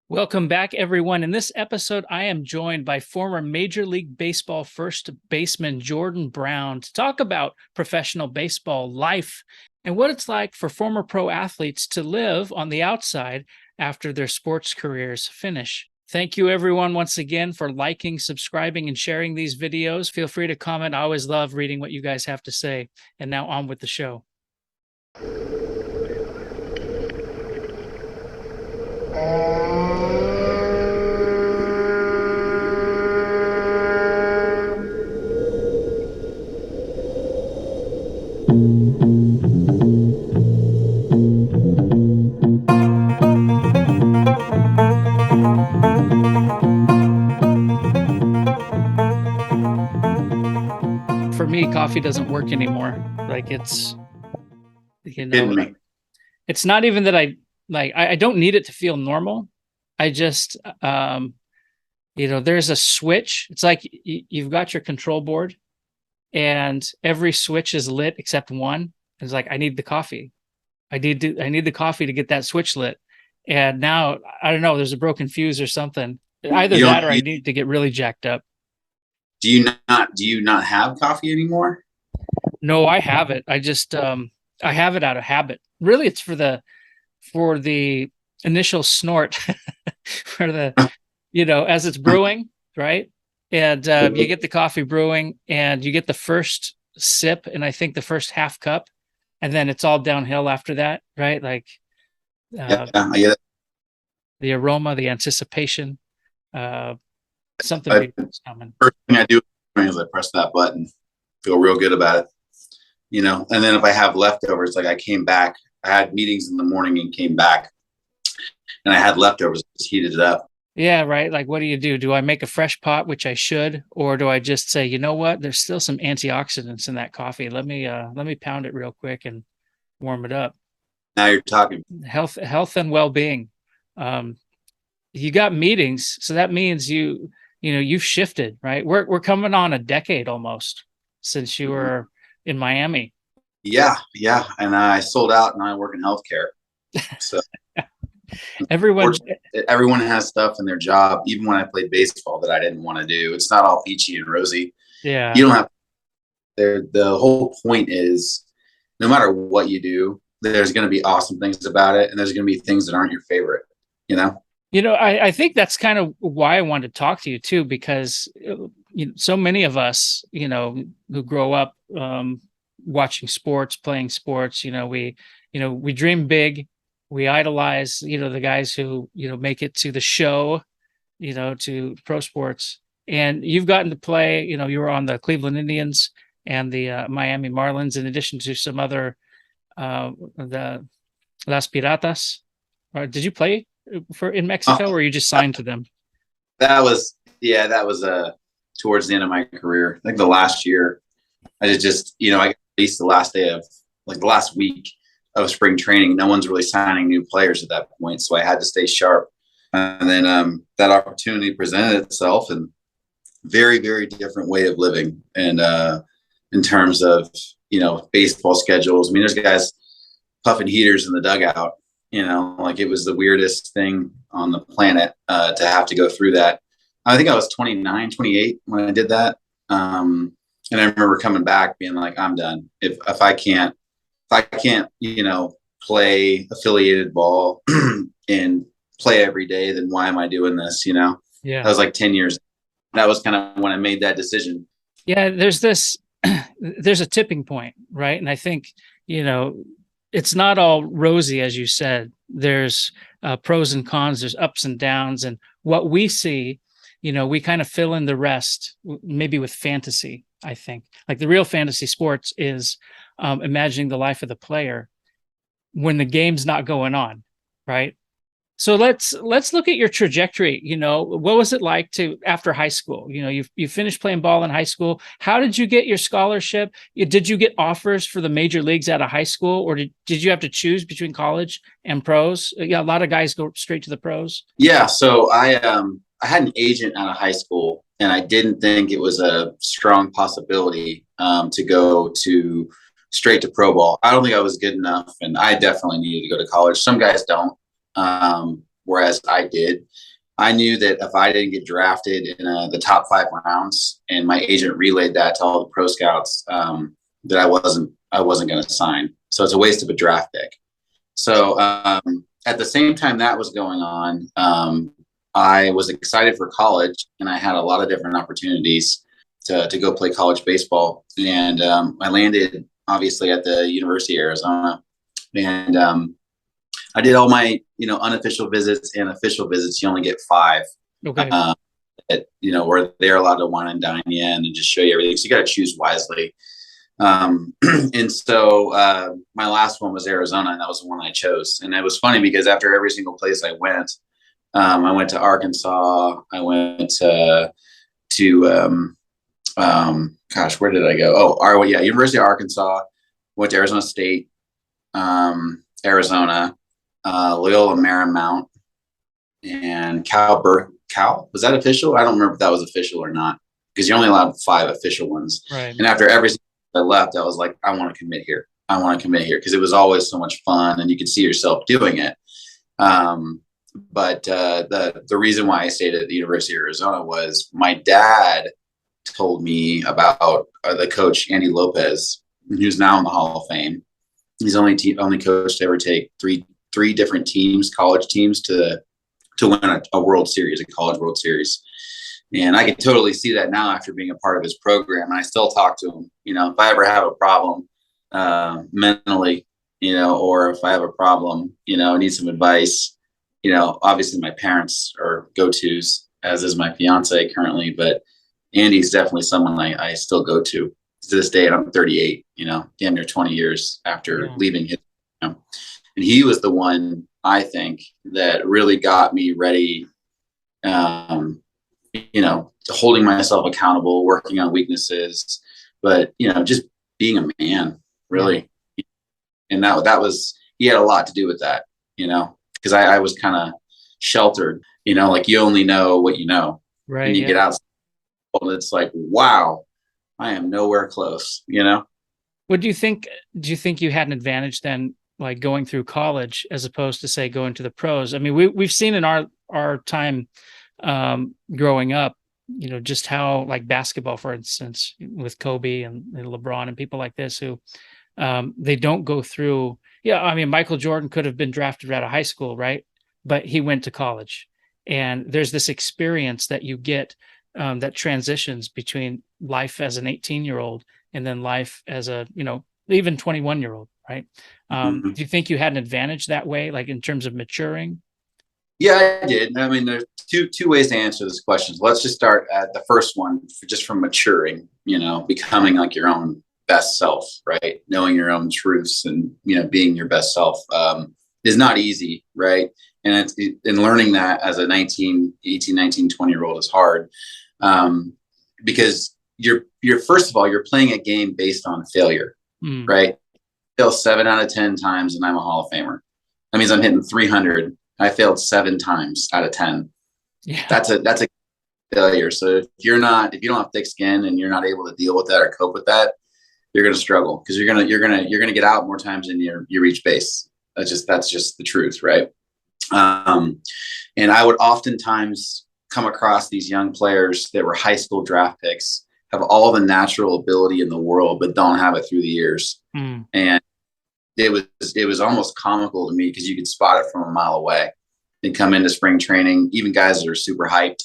Welcome back, everyone. In this episode, I am joined by former Major League Baseball first baseman Jordan Brown to talk about professional baseball life and what it's like for former pro athletes to live on the outside after their sports careers finish. Thank you, everyone, once again for liking, subscribing, and sharing these videos. Feel free to comment. I always love reading what you guys have to say. And now on with the show. For me, coffee doesn't work anymore. Like it's, Kidding me. it's not even that I don't need it to feel normal. I just, there's a switch. It's like you've got your control board and every switch is lit except one. It's like, I need the coffee. I need the coffee to get that switch lit. And now I don't know, there's a broken fuse or something. Either You that don't, or I you, need to get really jacked up. do you not have coffee anymore? No, I have it. I have it out of habit. Really, it's for the initial snort for the as it's brewing, right? And you get the coffee brewing and you get the first sip and I think the first half cup, and then it's all downhill after that, right? Like Yeah, uh, I get it. the aroma, the anticipation, uh, something But big is coming. first thing I do is I press that button, feel real good about it. And then if I have leftovers, like I had meetings in the morning and came back, and I had leftovers, just heated it up. Yeah, right. Like, what do you do? Do I make a fresh pot, which I should, or do I just say, you know what? There's still some antioxidants in that coffee. Let me pound it real quick and warm it up. Now you're talking. Health and well-being. Um, you got meetings, so that means you've shifted, right? We're coming on a decade almost since you were in Miami. Yeah, and I sold out, and I work in healthcare. So Everyone, everyone has stuff in their job, even when I played baseball that I didn't want to do. It's not all peachy and rosy. yeah, You don't have there. The whole point is, no matter what you do, there's going to be awesome things about it, and there's going to be things that aren't your favorite. You know? I think that's kind of why I wanted to talk to you too, because so many of us, who grow up watching sports, playing sports, we dream big, we idolize, the guys who make it to the show, to pro sports, and you've gotten to play. You were on the Cleveland Indians and the Miami Marlins, in addition to some other the Las Piratas. Or did you play for in Mexico, or you just signed to them? That was towards the end of my career. I think the last year, I got released the last day of like the last week of spring training. No one's really signing new players at that point, so I had to stay sharp. And then that opportunity presented itself, and very, very different way of living. And in terms of baseball schedules, I mean, there's guys puffing heaters in the dugout. Like it was the weirdest thing on the planet to have to go through that. I think I was 29, 28 when I did that. And I remember coming back being like, I'm done. If I can't, play affiliated ball and play every day, then why am I doing this? That Yeah. was like 10 years. That was kind of when I made that decision. Yeah, there's a tipping point, right? And I think, it's not all rosy, as you said. There's pros and cons, there's ups and downs. And what we see, we kind of fill in the rest, maybe with fantasy, I think. Like the real fantasy sports is imagining the life of the player when the game's not going on, right? So let's look at your trajectory. What was it like to after high school? You finished playing ball in high school. How did you get your scholarship? Did you get offers for the major leagues out of high school, or did you have to choose between college and pros? Yeah, a lot of guys go straight to the pros. Yeah. So I had an agent out of high school, and I didn't think it was a strong possibility to go to straight to pro ball. I don't think I was good enough, and I definitely needed to go to college. Some guys don't. whereas I did. I knew that if I didn't get drafted in the top 5 rounds, and my agent relayed that to all the pro scouts, that I wasn't going to sign. So it's a waste of a draft pick. So at the same time that was going on, I was excited for college, and I had a lot of different opportunities to go play college baseball. And I landed obviously at the University of Arizona, and I did all my, unofficial visits and official visits. You only get 5. Okay. Where they're allowed to wine and dine you in and just show you everything. So you got to choose wisely. And so my last one was Arizona, and that was the one I chose. And it was funny because after every single place I went to Arkansas. I went to where did I go? Oh, University of Arkansas. Went to Arizona State, Arizona, Loyola Marymount, and Cal. Was that official? I don't remember if that was official or not, because you're only allowed 5 official ones. Right. And after every single I left, I was like, I want to commit here. Because it was always so much fun, and you could see yourself doing it. But the reason why I stayed at the University of Arizona was my dad told me about the coach, Andy Lopez, who's now in the Hall of Fame. He's only coach to ever take three different teams, college teams, to win a World Series, a college World Series. And I can totally see that now after being a part of his program. And I still talk to him, if I ever have a problem mentally, or if I have a problem, need some advice, obviously my parents are go-tos, as is my fiance currently, but Andy's definitely someone I still go to this day. And I'm 38, damn near 20 years after leaving his, and he was the one, I think, that really got me ready, holding myself accountable, working on weaknesses, but, just being a man, really. And that was, he had a lot to do with that, because I was kind of sheltered, like you only know what you know. Right. And you get out, it's like, wow, I am nowhere close, What do you think? Do you think you had an advantage then, like going through college as opposed to, say, going to the pros? I mean, we've seen in our time growing up, just how, like basketball, for instance, with Kobe and LeBron and people like this who they don't go through. Yeah, I mean, Michael Jordan could have been drafted out of high school, right? But he went to college, and there's this experience that you get that transitions between life as an 18-year-old and then life as a, even 21-year-old, right? Do you think you had an advantage that way, like in terms of maturing? Yeah, I did. I mean, there's two ways to answer this question. Let's just start at the first one, just from maturing, becoming like your own best self, right? Knowing your own truths and, being your best self is not easy, right? And learning that as a 18, 19, 20-year-old is hard because you're first of all, you're playing a game based on failure, right? Fail 7 out of 10 times and I'm a Hall of Famer. That means I'm hitting 300. I failed 7 times out of 10. Yeah. That's a failure. So if you don't have thick skin and you're not able to deal with that or cope with that, you're going to struggle because you're going to get out more times than you reach base. That's just the truth. Right. And I would oftentimes come across these young players that were high school draft picks, have all the natural ability in the world, but don't have it through the years. And it was almost comical to me because you could spot it from a mile away. They'd come into spring training, even guys that are super hyped.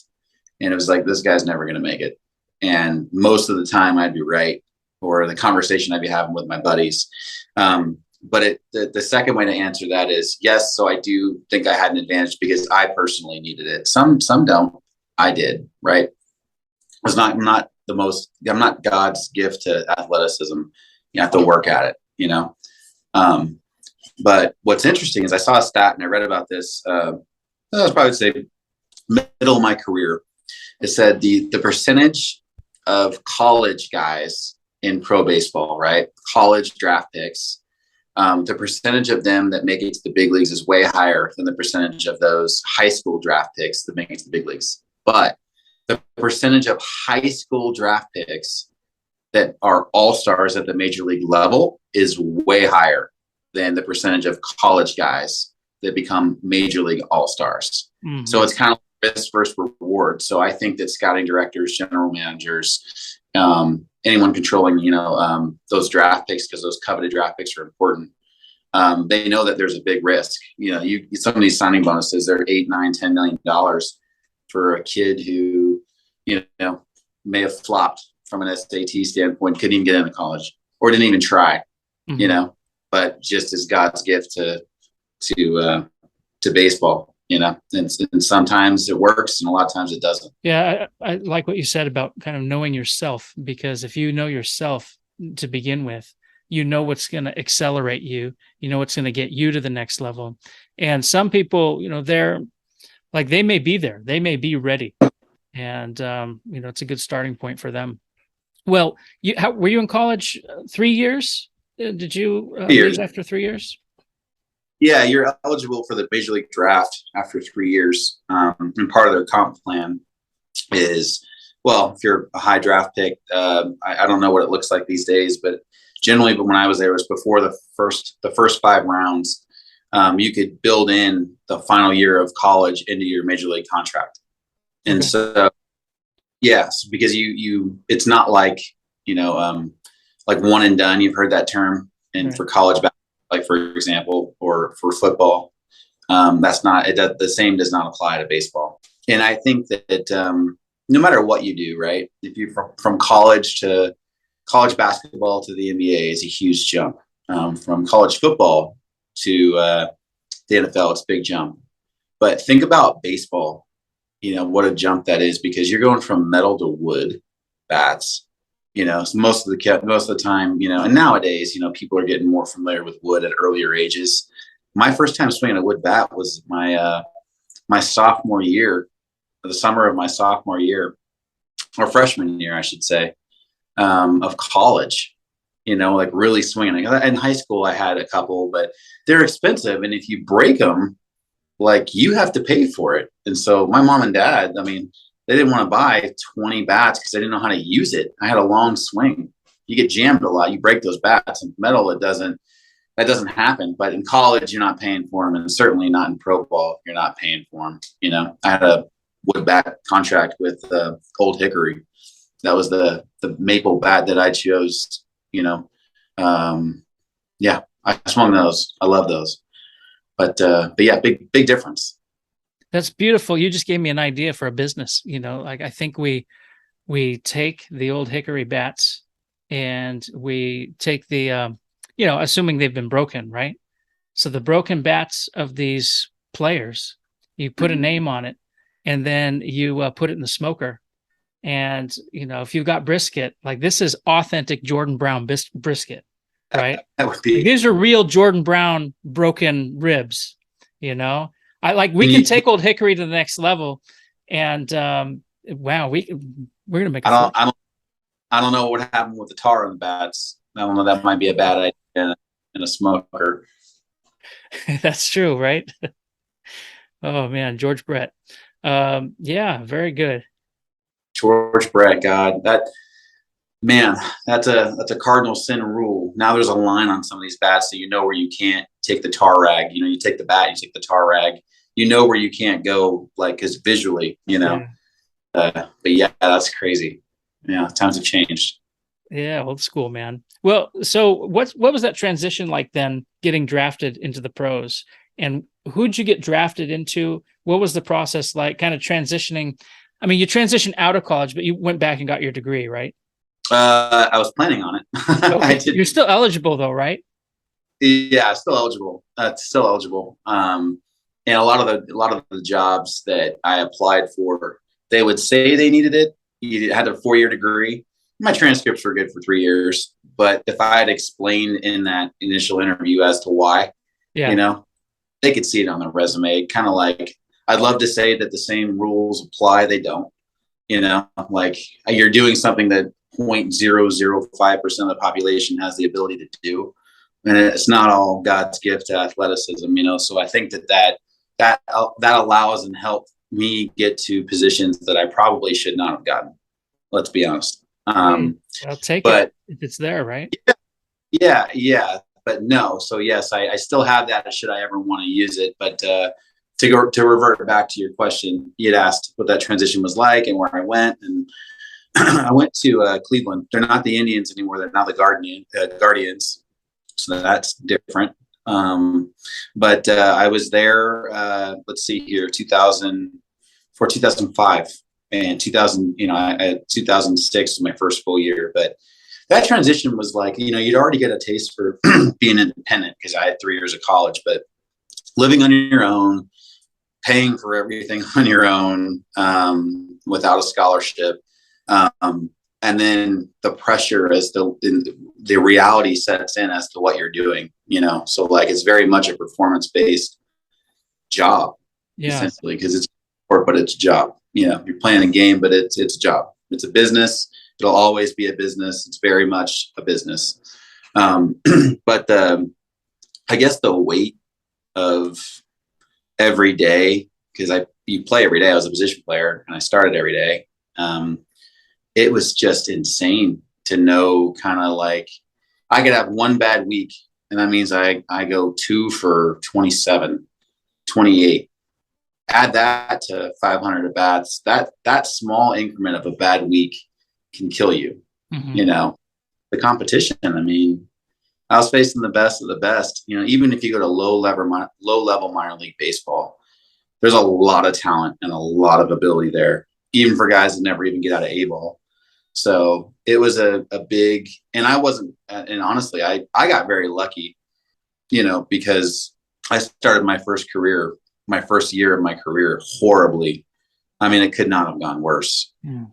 And it was like, this guy's never going to make it. And most of the time I'd be right, or the conversation I'd be having with my buddies. But the second way to answer that is yes. So I do think I had an advantage because I personally needed it. Some don't. I did. Right. I'm not God's gift to athleticism. You have to work at it, But what's interesting is I saw a stat and I read about this. I was probably say middle of my career. It said the percentage of college guys in pro baseball, right? College draft picks. The percentage of them that make it to the big leagues is way higher than the percentage of those high school draft picks that make it to the big leagues. But the percentage of high school draft picks that are all-stars at the major league level is way higher than the percentage of college guys that become major league all-stars. Mhm. So it's kind of risk versus reward. So I think that scouting directors, general managers, anyone controlling, those draft picks, because those coveted draft picks are important. They know that there's a big risk. Some of these signing bonuses, they're $8, $9, $10 million for a kid who, may have flopped from an SAT standpoint, couldn't even get into college or didn't even try, but just as God's gift to baseball, and sometimes it works and a lot of times it doesn't. Yeah. I like what you said about kind of knowing yourself, because if you know yourself to begin with, you know what's going to accelerate you, what's going to get you to the next level. And some people, they're like, they may be there, they may be ready. And, it's a good starting point for them. Well, were you in college 3 years? Did you leave after 3 years? Yeah, you're eligible for the major league draft after 3 years. And part of their comp plan is, well, if you're a high draft pick, I don't know what it looks like these days, but generally, when I was there, it was before the first 5 rounds. You could build in the final year of college into your major league contract. And Okay. so, yes, because it's not like, like one and done. You've heard that term. And Right. for college basketball, like for example, or for football, that's not it. The same does not apply to baseball. And I think that no matter what you do, right? If you from college basketball to the NBA is a huge jump. From college football to the NFL, it's a big jump. But think about baseball. What a jump that is, because you're going from metal to wood bats. So most of the time, and nowadays, people are getting more familiar with wood at earlier ages. My first time swinging a wood bat was my sophomore year, the summer of my sophomore year, or freshman year, I should say, of college. Like really swinging. In high school, I had a couple, but they're expensive, and if you break them, like you have to pay for it. And so my mom and dad, they didn't want to buy 20 bats because they didn't know how to use it. I had a long swing. You get jammed a lot. You break those bats. In metal, that doesn't happen. But in college, you're not paying for them, and certainly not in pro ball, you're not paying for them. I had a wood bat contract with Old Hickory. That was the maple bat that I chose. Yeah, I swung those. I love those. But yeah, big difference. That's beautiful. You just gave me an idea for a business. Like I think we take the Old Hickory bats and we take the, assuming they've been broken, right? So the broken bats of these players, you put a name on it, and then you put it in the smoker. And, if you've got brisket, like this is authentic Jordan Brown brisket, right? That would be. Like, these are real Jordan Brown broken ribs, we can take Old Hickory to the next level, and wow, we're gonna make. I don't know what happened with the tar on the bats. I don't know. That might be a bad idea in a smoker. That's true, right? Oh man, George Brett. Yeah, very good. George Brett, God, that's a cardinal sin rule. Now there's a line on some of these bats, so where you can't take the tar rag. You take the bat, you take the tar rag. Where you can't go, like, because visually, Yeah. But yeah, that's crazy. Yeah, times have changed. Yeah, old school, man. Well, so what was that transition like then, getting drafted into the pros? And who'd you get drafted into? What was the process like, kind of transitioning? I mean, you transitioned out of college, but you went back and got your degree, right? I was planning on it. Okay. You're still eligible though, right? Yeah, still eligible. Still eligible. And a lot of the jobs that I applied for, they would say they needed it. You had a 4-year degree. My transcripts were good for 3 years, but if I had explained in that initial interview as to why, they could see it on the resume. Kind of like, I'd love to say that the same rules apply. They don't. Like, you're doing something that 0.005% of the population has the ability to do, and it's not all God's gift to athleticism. So I think that allows and helped me get to positions that I probably should not have gotten. Let's be honest. I'll take it if it's there, right? Yeah. but no. So yes, I still have that should I ever want to use it. But to revert back to your question, you had asked what that transition was like and where I went. And I went to Cleveland. They're not the Indians anymore. They're now the Guardians. So that's different. But I was there, let's see here, 2005 and 2000, 2006 was my first full year. But that transition was like, you'd already get a taste for being independent because I had 3 years of college, but living on your own, paying for everything on your own, without a scholarship. And then the pressure as the reality sets in as to what you're doing, so like, it's very much a performance based job, essentially, because it's sport, but it's a job. You're playing a game, but it's a job. It's a business. It'll always be a business. It's very much a business. But I guess the weight of every day, because you play every day. I was a position player and I started every day. It was just insane to know, kind of like, I could have one bad week and that means I go 2 for 27, 28. Add that to 500 at bats. That small increment of a bad week can kill you. The competition. I mean, I was facing the best of the best. Even if you go to low level minor league baseball, there's a lot of talent and a lot of ability there, even for guys that never even get out of A ball. So it was a big, and honestly, I got very lucky, because I started my first year of my career horribly. I mean, it could not have gone worse. And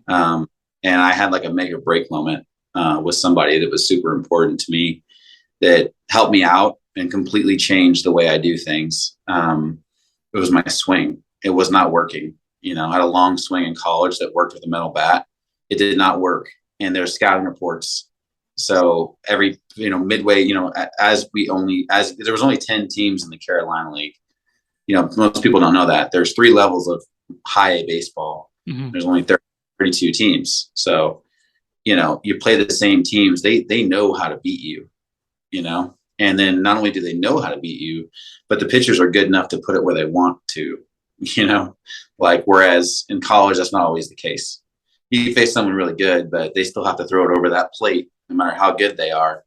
I had like a make or break moment with somebody that was super important to me that helped me out and completely changed the way I do things. It was my swing. It was not working. I had a long swing in college that worked with a metal bat. It did not work. And there's scouting reports. So every, midway, as there was only 10 teams in the Carolina League. Most people don't know that. There's 3 levels of high A baseball. There's only 32 teams. So, you play the same teams. They know how to beat you, and then not only do they know how to beat you, but the pitchers are good enough to put it where they want to, like, whereas in college, that's not always the case. You face someone really good, but they still have to throw it over that plate. No matter how good they are,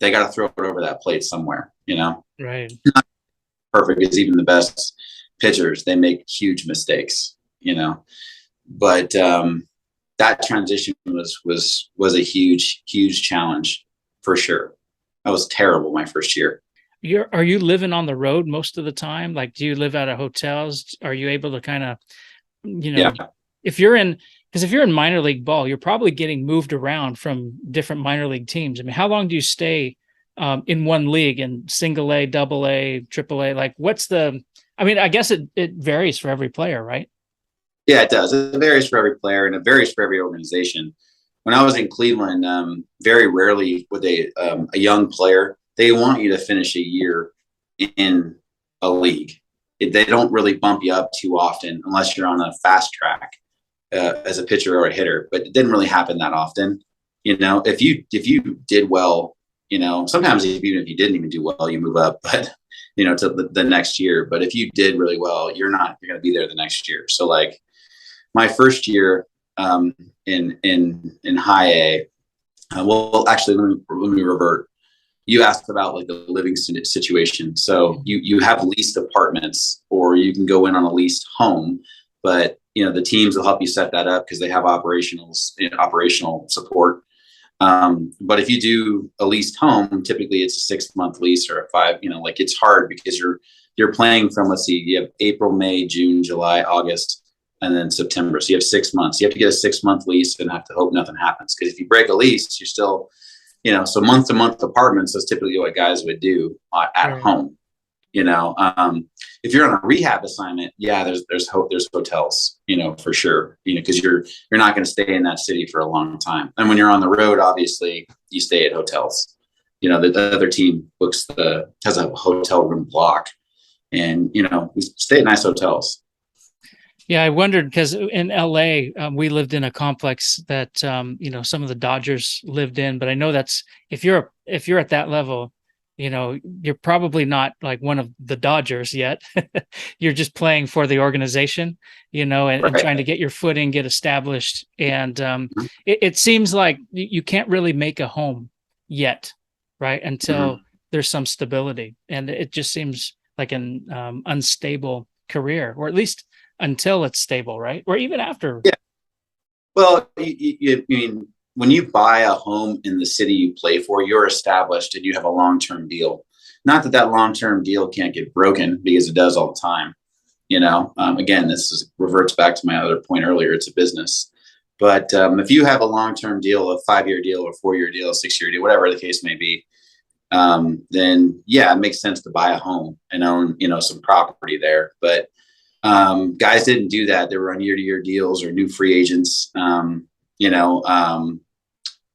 they got to throw it over that plate somewhere, Right. Not perfect as even the best pitchers. They make huge mistakes, but that transition was a huge challenge for sure. I was terrible my first year. Are you living on the road most of the time? Like, do you live out of hotels? Are you able to kind of, if you're in minor league ball, you're probably getting moved around from different minor league teams. I mean, how long do you stay in one league, in single A, double A, triple A? Like, I guess it varies for every player, right? Yeah, it does. It varies for every player and it varies for every organization. When I was in Cleveland, very rarely would a young player, they want you to finish a year in a league. They don't really bump you up too often unless you're on a fast track as a pitcher or a hitter, but it didn't really happen that often. If you did well, sometimes even if you didn't even do well, you move up, but to the next year. But if you did really well, you're going to be there the next year. So like my first year in high A, well, actually, let me revert. You asked about like the living situation. So you have leased apartments, or you can go in on a leased home, but the teams will help you set that up because they have operational support. But if you do a leased home, typically it's a 6-month lease or a 5. Like, it's hard because you're playing from, let's see, you have April, May, June, July, August, and then September. So you have 6 months. You have to get a 6-month lease and have to hope nothing happens. Because if you break a lease, you're still, so month to month apartments is typically what guys would do at home. If you're on a rehab assignment, there's hotels, for sure, because you're not going to stay in that city for a long time. And when you're on the road, obviously you stay at hotels. The other team has a hotel room block, and we stay at nice hotels. Yeah, I wondered because in LA, we lived in a complex that some of the Dodgers lived in, but I know that's if you're at that level, you're probably not like one of the Dodgers yet. You're just playing for the organization, and trying to Right. get your footing, get established. And it seems like you can't really make a home yet, right? Until Mhm. there's some stability. And it just seems like an unstable career, or at least until it's stable, right? Or even after. Yeah. Well, I mean, when you buy a home in the city you play for, you're established and you have a long-term deal. Not that that long-term deal can't get broken, because it does all the time. Again, reverts back to my other point earlier. It's a business. But if you have a long-term deal, a 5-year deal, or 4-year deal, a 6-year deal, whatever the case may be, then yeah, it makes sense to buy a home and own, some property there. But guys didn't do that. They were on year-to-year deals or new free agents. You know, um,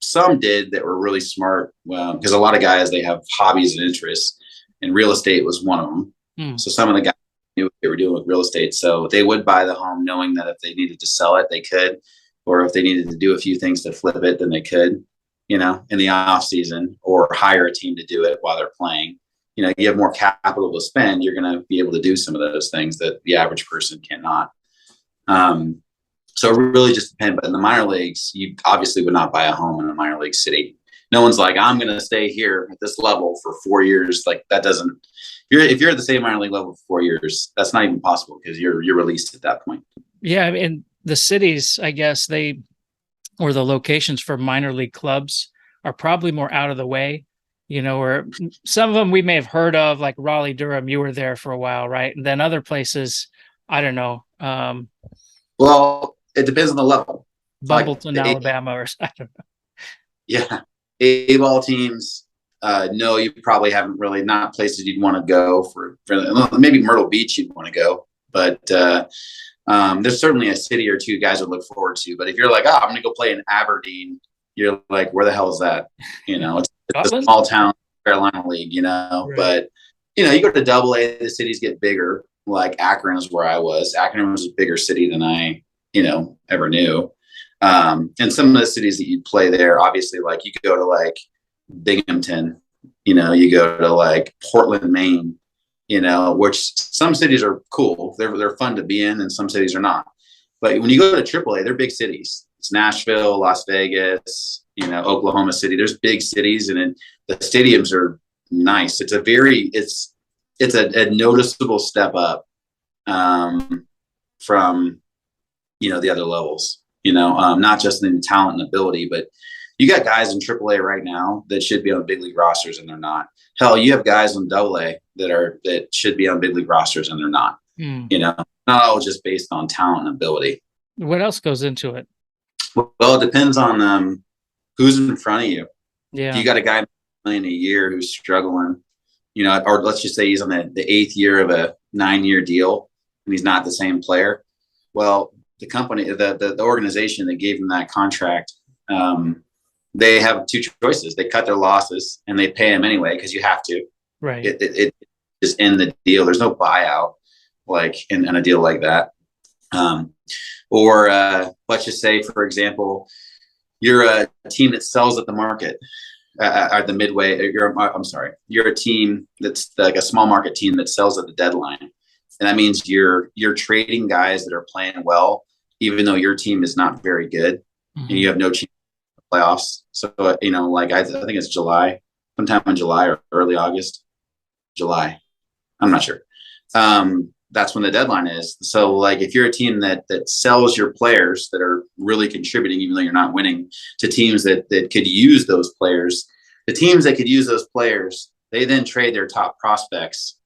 some did that were really smart, because a lot of guys, they have hobbies and interests, and real estate was one of them. Hmm. So some of the guys knew what they were doing with real estate, so they would buy the home knowing that if they needed to sell it, they could, or if they needed to do a few things to flip it, then they could, in the off season, or hire a team to do it while they're playing. You have more capital to spend, you're going to be able to do some of those things that the average person cannot. Um, so it really just depends. But in the minor leagues, you obviously would not buy a home in a minor league city. No one's like, I'm going to stay here at this level for 4 years. Like, that doesn't. If you're at the same minor league level for 4 years, that's not even possible, because you're released at that point. Yeah, and the cities, I guess or the locations for minor league clubs are probably more out of the way, or some of them we may have heard of, like Raleigh, Durham. You were there for a while, right? And then other places, I don't know, Well, it depends on the level. Like Bumbleton, the Alabama, or I don't know. Yeah, A-ball teams. No, you probably haven't really, not places you'd want to go for maybe Myrtle Beach you'd want to go, but there's certainly a city or two guys would look forward to. But if you're like, I'm going to go play in Aberdeen, you're like, where the hell is that? It's a Scotland, small town Carolina league, right? But you go to Double A, the cities get bigger. Like Akron is where I was. Akron was a bigger city than I, ever knew. And some of the cities that you play there, obviously, like you could go to like Binghamton, you go to like Portland, Maine, which some cities are cool. They're fun to be in, and some cities are not. But when you go to AAA, they're big cities. It's Nashville, Las Vegas, Oklahoma City. There's big cities, and the stadiums are nice. It's a noticeable step up, from the other levels. Not just in talent and ability, but you got guys in AAA right now that should be on big league rosters, and they're not. Hell, you have guys in AA that should be on big league rosters, and they're not. Hmm. Not all just based on talent and ability. What else goes into it? Well, it depends on who's in front of you. If Yeah, you got a guy million a year who's struggling, or let's just say he's on the 8th year of a 9-year deal, and he's not the same player. Well, the company, the organization that gave him that contract, they have two choices. They cut their losses and they pay him anyway, because you have to. right. It just end the deal. There's no buyout like in a deal like that. Or let's just say, for example, you're a team that sells at the market, at the midway. You're a team that's like a small market team that sells at the deadline, and that means you're trading guys that are playing well, even though your team is not very good, and you have no chance of playoffs. So like I think it's July, sometime in July or early August. July, I'm not sure. That's when the deadline is. So like if you're a team that sells your players that are really contributing, even though you're not winning, to teams that could use those players, the teams that could use those players, they then trade their top prospects,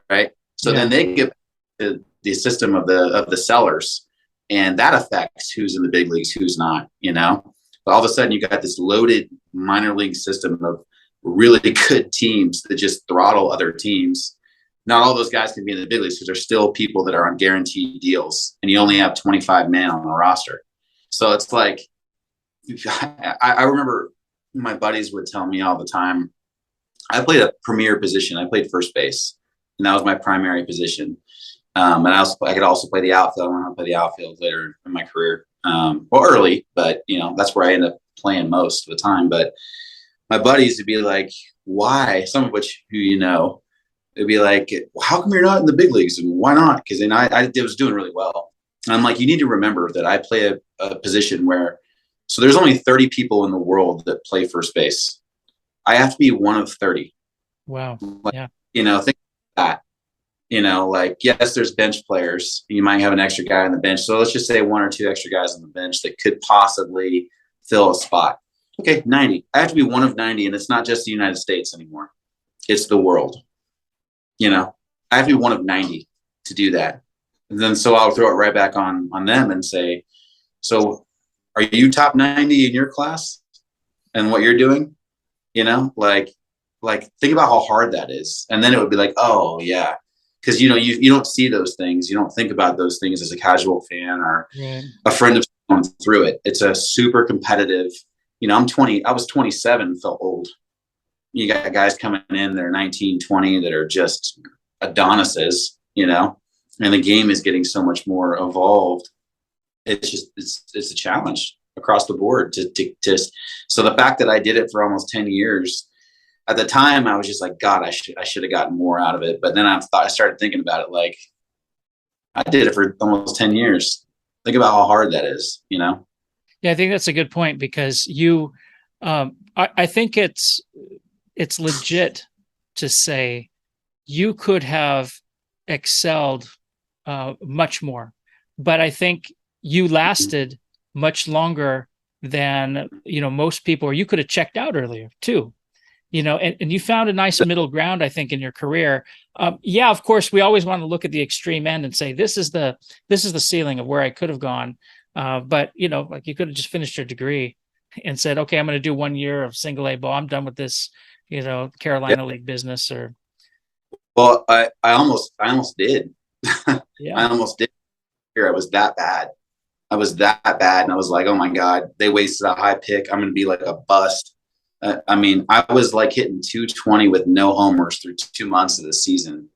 right? So Yeah. then they get to the system of the sellers, and that affects who's in the big leagues, who's not. But all of a sudden you got this loaded minor league system of really good teams that just throttle other teams. Not all those guys can be in the big leagues, because there's still people that are on guaranteed deals, and you only have 25 men on the roster. So it's like, I remember my buddies would tell me all the time, I played a premier position. I played first base, and that was my primary position. And I could also play the outfield. I went on to play the outfield later in my career, early, but that's where I ended up playing most of the time. But my buddies would be like, why, some of which who it'd be like, well, how come you're not in the big leagues and why not? Because then I was doing really well. And I'm like, you need to remember that I play a position where, so there's only 30 people in the world that play first base. I have to be one of 30. Wow. Like, Yeah. Think of that. Like, yes, there's bench players. You might have an extra guy on the bench. So let's just say one or two extra guys on the bench that could possibly fill a spot. Okay, 90. I have to be one of 90, and it's not just the United States anymore. It's the world. I have to be one of 90 to do that. And then so I'll throw it right back on them and say, so are you top 90 in your class and what you're doing? Like think about how hard that is. And then it would be like, oh yeah. Because you don't see those things. You don't think about those things as a casual fan or a friend of someone through it. It's a super competitive. I'm 20. I was 27, felt old. You got guys coming in that are 19, 20 that are just Adonises, and the game is getting so much more evolved. It's a challenge across the board to so the fact that I did it for almost 10 years. At the time, I was just like, God, I should have gotten more out of it. But then I started thinking about it like, I did it for almost 10 years. Think about how hard that is, Yeah, I think that's a good point because I think it's legit to say you could have excelled much more, but I think you lasted much longer than, most people, or you could have checked out earlier too. And you found a nice middle ground, I think, in your career. Yeah, of course, we always want to look at the extreme end and say, this is the ceiling of where I could have gone. But, like you could have just finished your degree and said, okay, I'm going to do 1 year of single A ball. I'm done with this, Carolina League business Well, I almost did. Yeah. I almost did. I was that bad. And I was like, oh my God, they wasted a high pick. I'm going to be like a bust. I was like hitting 220 with no homers through 2 months of the season,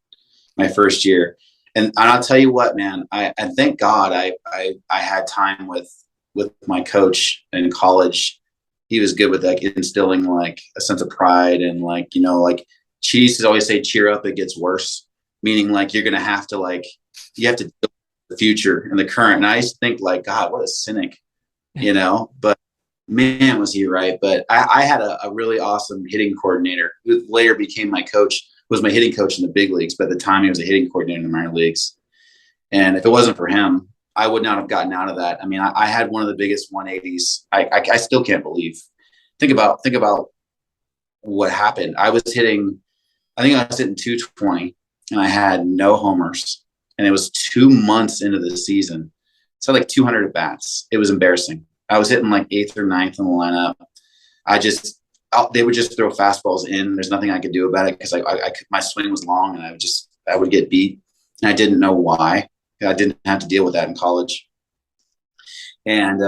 my first year. And I'll tell you what, man, I thank God I had time with my coach in college. He was good with like instilling like a sense of pride and like, like she used to always say, cheer up, it gets worse. Meaning like, you're going to have to you have to deal with the future and the current. And I used to think like, God, what a cynic, but man, was he right. But I had a really awesome hitting coordinator who later became my coach, was my hitting coach in the big leagues. But at the time, he was a hitting coordinator in the minor leagues. And if it wasn't for him, I would not have gotten out of that. I had one of the biggest 180s. I still can't believe. Think about what happened. I think I was hitting 220, and I had no homers. And it was 2 months into the season. So like 200 at bats. It was embarrassing. I was hitting like 8th or 9th in the lineup. They would just throw fastballs in. There's nothing I could do about it because my swing was long and I would get beat. And I didn't know why. I didn't have to deal with that in college. And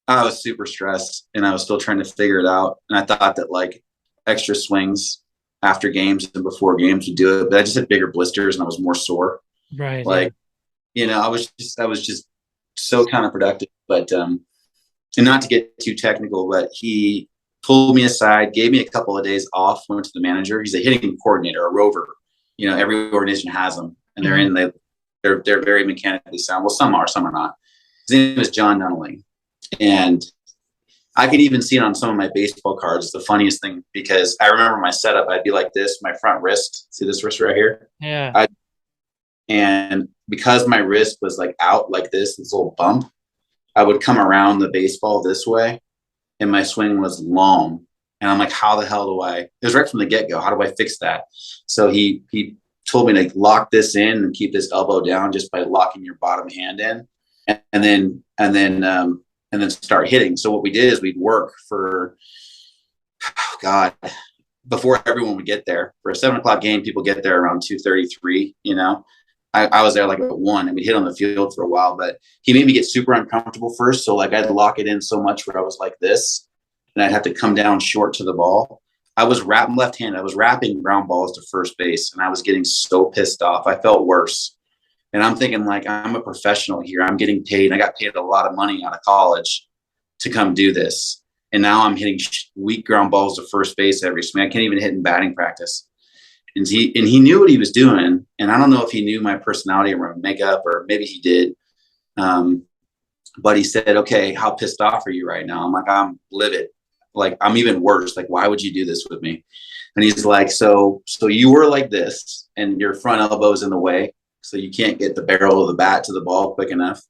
I was super stressed and I was still trying to figure it out. And I thought that like extra swings after games and before games would do it, but I just had bigger blisters and I was more sore. Right. Like, I was just so counterproductive. But and not to get too technical, but he pulled me aside, gave me a couple of days off, went to the manager. He's a hitting coordinator, a rover. Every organization has them, and they're very mechanically sound. Well, some are not. His name is John Nunnally, and I can even see it on some of my baseball cards. It's the funniest thing because I remember my setup. I'd be like this, my front wrist. See this wrist right here? Yeah. And because my wrist was like out like this little bump, I would come around the baseball this way and my swing was long. And I'm like, how the hell it was right from the get go. How do I fix that? So he told me to lock this in and keep this elbow down just by locking your bottom hand in and then start hitting. So what we did is we'd work for, before everyone would get there. For a 7:00 game, people get there around 2:33, I was there like at 1 and we hit on the field for a while, but he made me get super uncomfortable first. So like I had to lock it in so much where I was like this and I'd have to come down short to the ball. I was wrapping left-handed. I was wrapping ground balls to first base and I was getting so pissed off. I felt worse. And I'm thinking like, I'm a professional here. I'm getting paid. I got paid a lot of money out of college to come do this. And now I'm hitting weak ground balls to first base every swing. I can't even hit in batting practice. And he knew what he was doing. And I don't know if he knew my personality or my makeup, or maybe he did. But he said, okay, how pissed off are you right now? I'm like, I'm livid. Like, I'm even worse. Like, why would you do this with me? And he's like, so you were like this and your front elbow's in the way. So you can't get the barrel of the bat to the ball quick enough.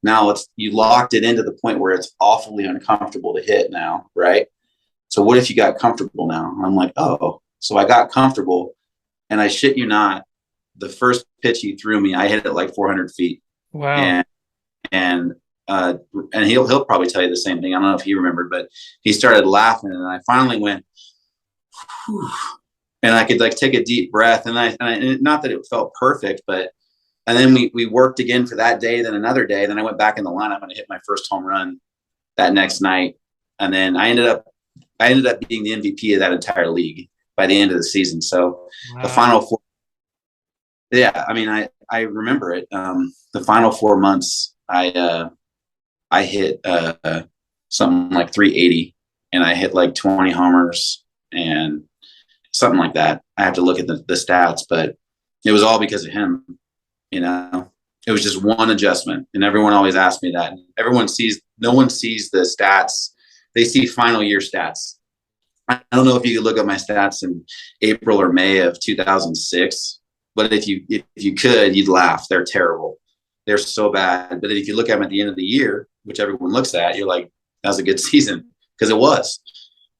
Now you locked it into the point where it's awfully uncomfortable to hit now. Right. So what if you got comfortable now? I'm like, oh, so I got comfortable, and I shit you not, the first pitch he threw me, I hit it like 400 feet. Wow. And he'll probably tell you the same thing. I don't know if he remembered, but he started laughing, and I finally went, whew, and I could like take a deep breath, and not that it felt perfect, but, and then we worked again for that day, then another day, then I went back in the lineup and I hit my first home run that next night. And then I ended up being the MVP of that entire league by the end of the season. So wow. The final four, yeah, I mean, I remember it. The final 4 months, I hit something like 380, and I hit like 20 homers and something like that. I have to look at the stats, but it was all because of him. You know, it was just one adjustment, and everyone always asks me that. No one sees the stats. They see final year stats. I don't know if you could look up my stats in April or May of 2006, but if you could, you'd laugh. They're terrible. They're so bad. But if you look at them at the end of the year, which everyone looks at, you're like, that was a good season, because it was.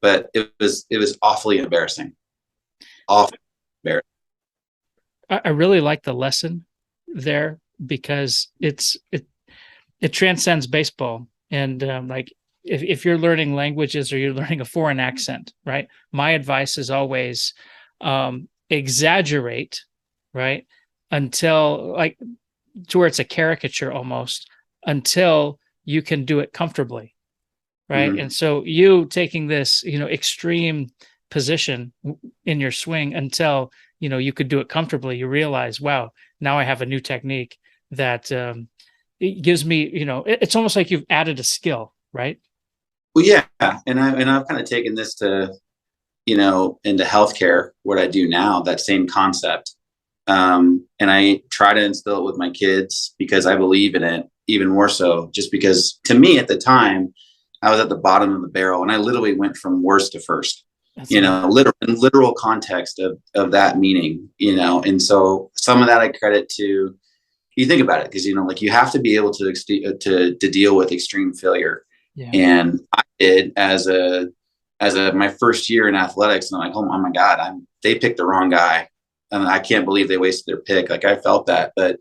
But it was awfully embarrassing. Awfully embarrassing. I really like the lesson there, because it transcends baseball. And like if you're learning languages or you're learning a foreign accent, right? My advice is always exaggerate, right? Until like to where it's a caricature almost, until you can do it comfortably, right? Mm-hmm. And so you taking this, extreme position in your swing until, you could do it comfortably, you realize, wow, now I have a new technique that it gives me, it's almost like you've added a skill, right? Well, yeah. And I've kind of taken this to, into healthcare, what I do now, that same concept. And I try to instill it with my kids because I believe in it even more so, just because to me at the time, I was at the bottom of the barrel and I literally went from worst to first. That's literal context of that meaning, and so some of that I credit to, you think about it, because, like you have to be able to deal with extreme failure. Yeah. And I did as my first year in athletics, and I'm like, oh my God, they picked the wrong guy. And I can't believe they wasted their pick. Like I felt that, but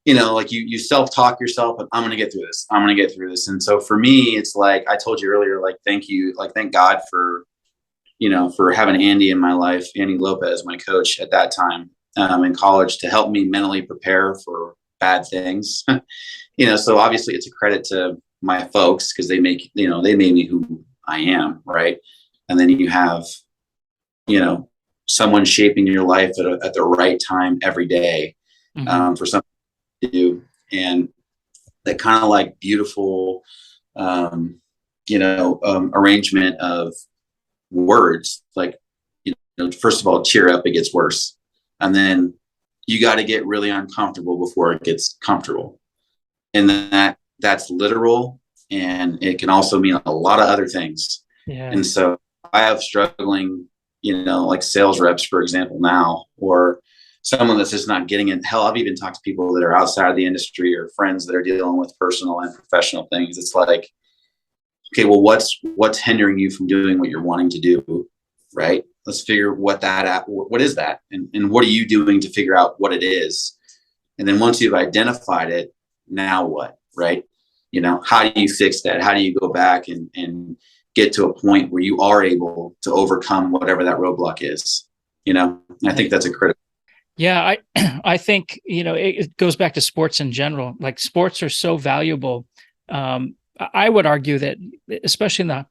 like you self-talk yourself, but I'm going to get through this. I'm going to get through this. And so for me, it's like I told you earlier, like, thank you. Like, thank God for having Andy in my life, Andy Lopez, my coach at that time in college, to help me mentally prepare for bad things. So obviously it's a credit to my folks, because they made me who I am. Right. And then you have, someone shaping your life at the right time every day, mm-hmm. For something to do. And that kind of like beautiful, arrangement of words, like, first of all, cheer up, it gets worse. And then you got to get really uncomfortable before it gets comfortable. And then that's literal. And it can also mean a lot of other things. Yeah. And so I have struggling, like sales reps, for example, now, or someone that's just not getting it. Hell, I've even talked to people that are outside of the industry or friends that are dealing with personal and professional things. It's like, okay, well, what's hindering you from doing what you're wanting to do, right? Let's figure what is that? And what are you doing to figure out what it is? And then once you've identified it, now what, right? How do you fix that? How do you go back and get to a point where you are able to overcome whatever that roadblock is? I think that's a critical. Yeah, I think, it goes back to sports in general. Like sports are so valuable. I would argue that, especially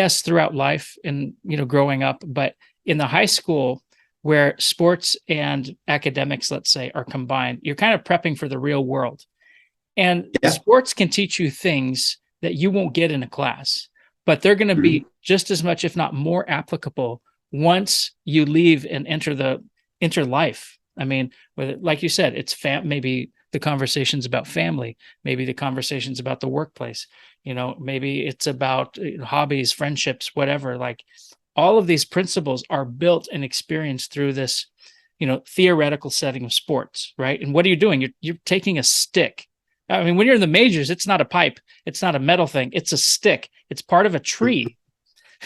throughout life and, growing up, but in the high school where sports and academics, let's say, are combined, you're kind of prepping for the real world. And sports can teach you things that you won't get in a class. but they're going to Mhm. be just as much, if not more applicable once you leave and enter life. I mean, whether, like you said, it's maybe the conversations about family, maybe the conversations about the workplace, maybe it's about hobbies, friendships, whatever. Like all of these principles are built and experienced through this, theoretical setting of sports, right? And what are you doing? You're taking a stick. I mean, when you're in the majors, it's not a pipe, it's not a metal thing, it's a stick. It's part of a tree,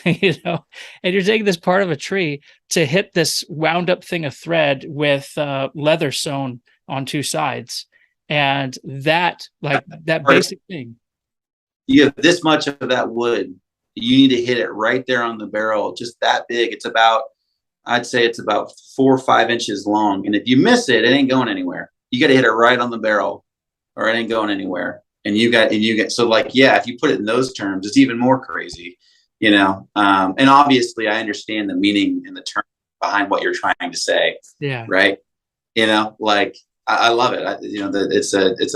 and you're taking this part of a tree to hit this wound up thing of thread with leather sewn on two sides. And that, like that basic thing. You have this much of that wood. You need to hit it right there on the barrel, just that big. I'd say it's about 4 or 5 inches long. And if you miss it, it ain't going anywhere. You got to hit it right on the barrel or it ain't going anywhere. And you get, so like, yeah, if you put it in those terms, it's even more crazy, and obviously I understand the meaning and the term behind what you're trying to say. Yeah. Right. Like I love it. It's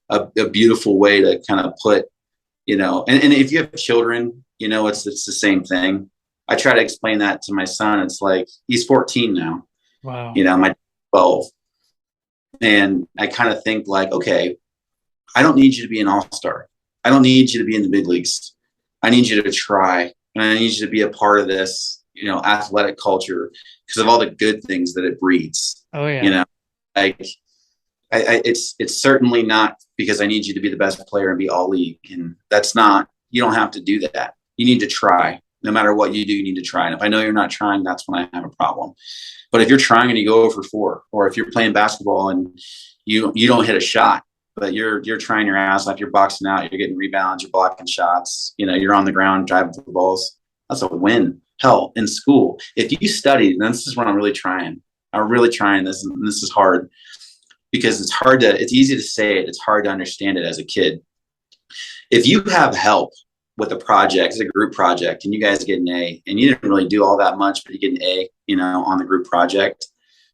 a beautiful way to kind of put, and if you have children, it's the same thing. I try to explain that to my son. It's like, he's 14 now. Wow. My 12. And I kind of think like, okay, I don't need you to be an all-star. I don't need you to be in the big leagues. I need you to try. And I need you to be a part of this, athletic culture because of all the good things that it breeds. Oh yeah. Like it's certainly not because I need you to be the best player and be all league. And that's not, you don't have to do that. You need to try. No matter what you do, you need to try. And if I know you're not trying, that's when I have a problem. But if you're trying and you go over 4, or if you're playing basketball and you don't hit a shot, but you're trying your ass off, you're boxing out, you're getting rebounds, you're blocking shots, you're on the ground driving for the balls, that's a win. Hell, in school, if you studied, and this is what I'm really trying this, and this is hard because it's easy to say it, it's hard to understand it as a kid. If you have help with a project, it's a group project, and you guys get an A, and you didn't really do all that much, but you get an A, on the group project,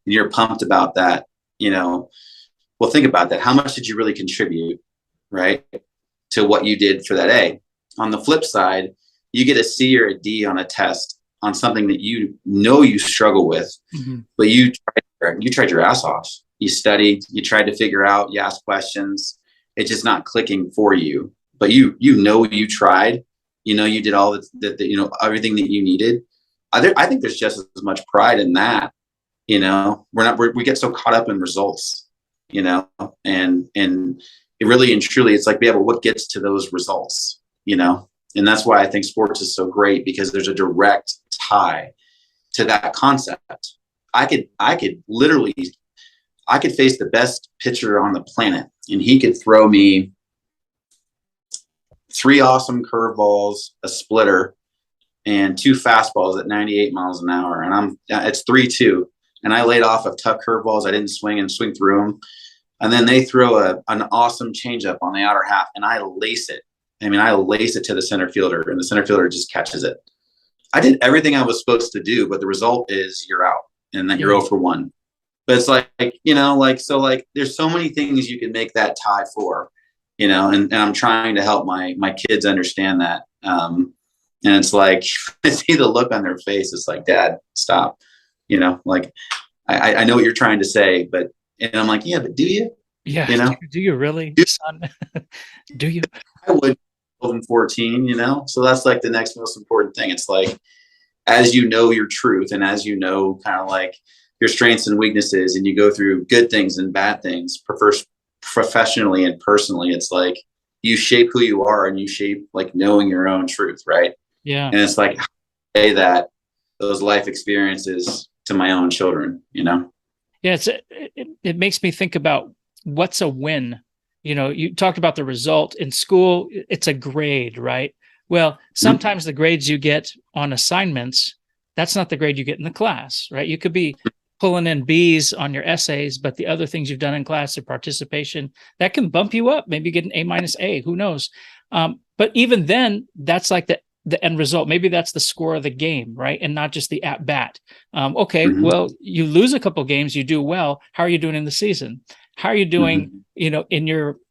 and you're pumped about that, well, think about that. How much did you really contribute, right, to what you did for that A? On the flip side, you get a C or a D on a test on something that you struggle with, but you tried your ass off. You studied, you tried to figure out, you asked questions. It's just not clicking for you. But you tried, you did all the everything that you needed. I think there's just as much pride in that. We get so caught up in results, and it really and truly, it's like, yeah, but what gets to those results, and that's why I think sports is so great, because there's a direct tie to that concept. I could literally face the best pitcher on the planet, and he could throw me 3 awesome curveballs, a splitter, and 2 fastballs at 98 miles an hour. And it's 3-2. And I laid off of tough curveballs. I didn't swing through them. And then they throw an awesome changeup on the outer half, and I lace it. I lace it to the center fielder, and the center fielder just catches it. I did everything I was supposed to do, but the result is you're out, and that you're 0 for 1. But it's like, there's so many things you can make that tie for. And I'm trying to help my kids understand that. And it's like, I see the look on their face. It's like, Dad, stop. I know what you're trying to say, and I'm like, yeah, but do you? Yeah. Do you really, son? Do you? I would 12 and 14, so that's like the next most important thing. It's like, as your truth, and as kind of like your strengths and weaknesses, and you go through good things and bad things, professionally and personally, it's like you shape who you are, and you shape like knowing your own truth, right? Yeah. And it's like, how do I say that those life experiences to my own children, Yeah, it makes me think about what's a win. You talked about the result in school. It's a grade, right? Well, sometimes the grades you get on assignments, that's not the grade you get in the class, right? You could be pulling in B's on your essays, but the other things you've done in class, or participation, that can bump you up. Maybe you get an A-, who knows? But even then, that's like the end result. Maybe that's the score of the game, right? And not just the at bat. Okay, well, you lose a couple games, you do well. How are you doing in the season? How are you doing?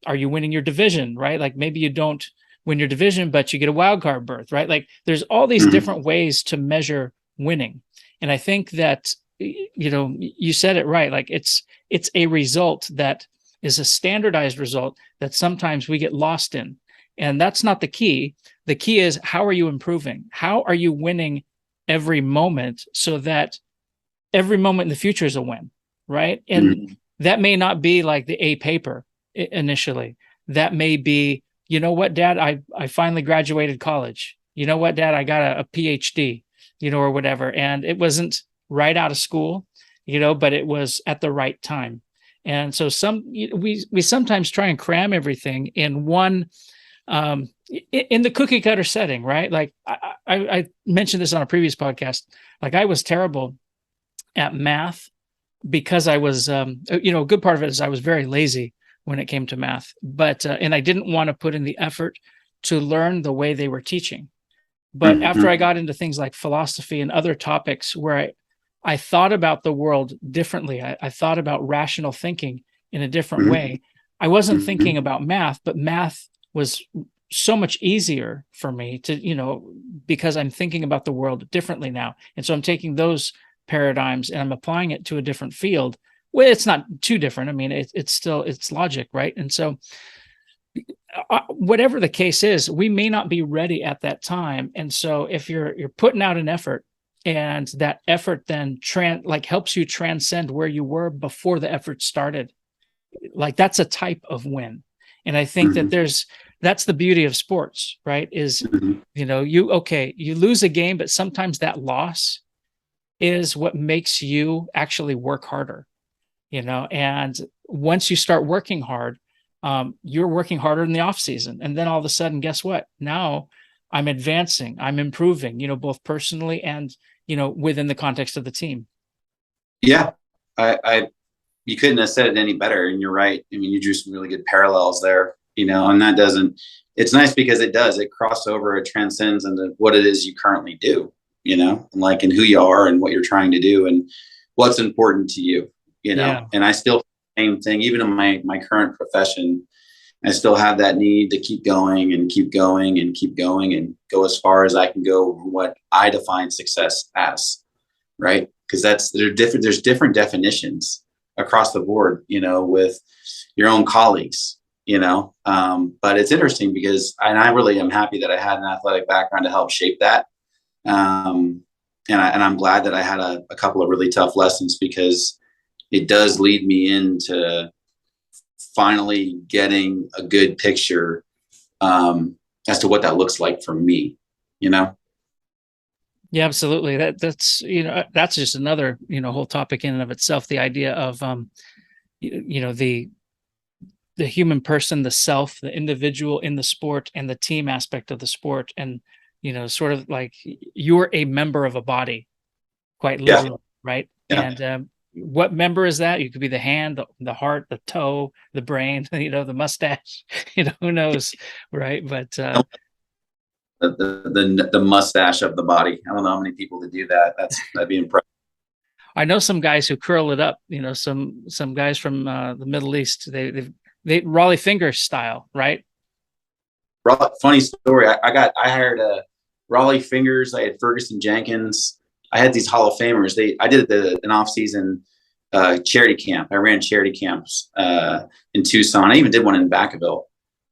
Are you winning your division, right? Like maybe you don't win your division, but you get a wild card berth, right? Like there's all these different ways to measure winning. And I think that, you said it right. Like it's a result that is a standardized result that sometimes we get lost in. And that's not the key. The key is, how are you improving? How are you winning every moment so that every moment in the future is a win, right? And that may not be like the A paper initially. That may be, you know what, Dad, I finally graduated college. You know what, Dad, I got a PhD, or whatever. And it wasn't right out of school, but it was at the right time. And so we sometimes try and cram everything in one, in the cookie cutter setting, right? Like I mentioned this on a previous podcast. Like I was terrible at math because I was, a good part of it is I was very lazy when it came to math, but, and I didn't want to put in the effort to learn the way they were teaching. But after I got into things like philosophy and other topics where I thought about the world differently, I thought about rational thinking in a different way. I wasn't thinking about math, but math was so much easier for me to, because I'm thinking about the world differently now. And so I'm taking those paradigms and I'm applying it to a different field. Well, it's not too different. I mean, it's logic, right? And so whatever the case is, we may not be ready at that time. And so if you're putting out an effort and that effort then helps you transcend where you were before the effort started, like that's a type of win. And I think that that's the beauty of sports, right? Is, you lose a game, but sometimes that loss is what makes you actually work harder, and once you start working hard, you're working harder in the off season. And then all of a sudden, guess what? Now I'm advancing, I'm improving, both personally and, within the context of the team. Yeah. You couldn't have said it any better. And you're right. I mean, you drew some really good parallels there, and it's nice because it crosses over, it transcends into what it is you currently do, and who you are and what you're trying to do and what's important to you, and I still, same thing, even in my current profession, I still have that need to keep going and keep going and keep going and go as far as I can go, what I define success as, right? Because there's different definitions across the board, with your own colleagues, but it's interesting because, and I really am happy that I had an athletic background to help shape that. And I'm glad that I had a couple of really tough lessons, because it does lead me into finally getting a good picture as to what that looks like for me, Yeah, absolutely. That's just another, whole topic in and of itself. The idea of, the human person, the self, the individual in the sport, and the team aspect of the sport. And, sort of like you're a member of a body, quite literally, right? Yeah. And what member is that? You could be the hand, the heart, the toe, the brain, the mustache, who knows, right? But the mustache of the body. I don't know how many people to do that. That'd be impressive. I know some guys who curl it up. Some guys from the Middle East. They Raleigh finger style, right? Funny story. I hired Raleigh fingers. I had Ferguson Jenkins. I had these Hall of Famers. I did an off-season charity camp. I ran charity camps in Tucson. I even did one in Vacaville.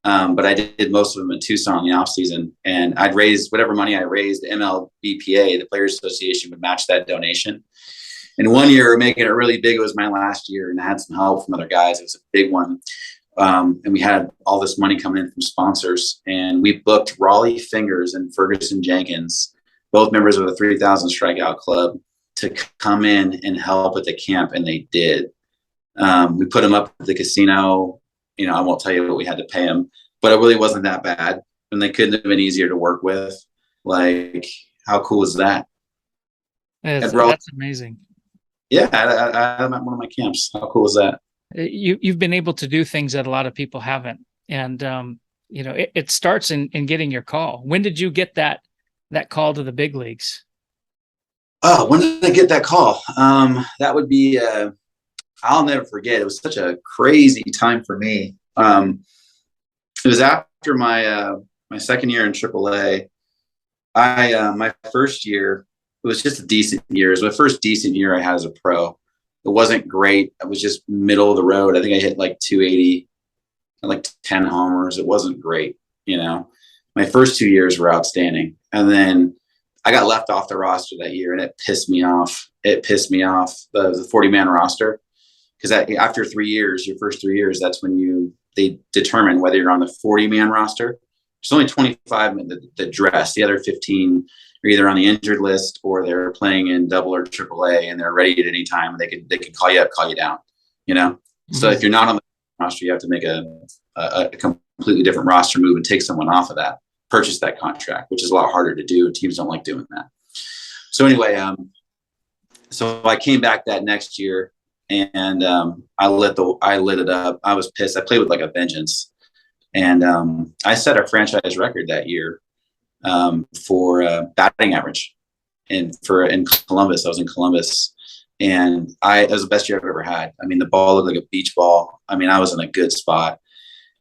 But I did most of them in Tucson in the off season, and I'd raise whatever money I raised. The MLBPA, the Players Association, would match that donation. And one year, making it really big, it was my last year, and I had some help from other guys. It was a big one. And we had all this money coming in from sponsors, and we booked Raleigh Fingers and Ferguson Jenkins, both members of the 3,000 Strikeout Club, to come in and help at the camp, and they did. We put them up at the casino. I won't tell you what we had to pay them, but it really wasn't that bad, and they couldn't have been easier to work with. Like, how cool is that? That's amazing. Yeah, I'm at one of my camps. How cool is that? You've been able to do things that a lot of people haven't, and it starts in getting your call. When did you get that call to the big leagues? Oh, when did I get that call? That would be I'll never forget. It was such a crazy time for me. It was after my my second year in AAA, my first year, it was just a decent year. It was my first decent year I had as a pro. It wasn't great. I was just middle of the road. I think I hit like 280, like 10 homers. It wasn't great, you know. My first 2 years were outstanding. And then I got left off the roster that year, and it pissed me off. It pissed me off, the 40-man roster. Because after 3 years, your first 3 years, that's when they determine whether you're on the 40-man roster. There's only 25 that dress. The other 15 are either on the injured list or they're playing in double or triple A, and they're ready at any time. They could call you up, call you down, you know? Mm-hmm. So if you're not on the roster, you have to make a completely different roster move and take someone off of that, purchase that contract, which is a lot harder to do. Teams don't like doing that. So anyway, so I came back that next year, and I lit it up. I was pissed. I played with like a vengeance. And I set a franchise record that year for batting average. And in Columbus, I was in Columbus, and it was the best year I've ever had. I mean, the ball looked like a beach ball. I mean, I was in a good spot.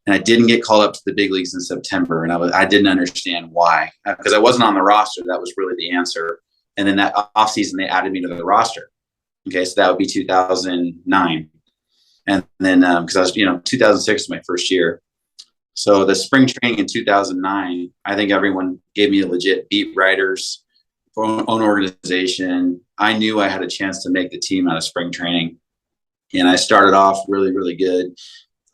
And I didn't get called up to the big leagues in September, and I didn't understand why, because I wasn't on the roster. That was really the answer. And then that offseason, they added me to the roster. Okay, so that would be 2009. And then because I was, 2006 was my first year. So the spring training in 2009, I think everyone gave me a legit beat writers, own organization. I knew I had a chance to make the team out of spring training. And I started off really, really good.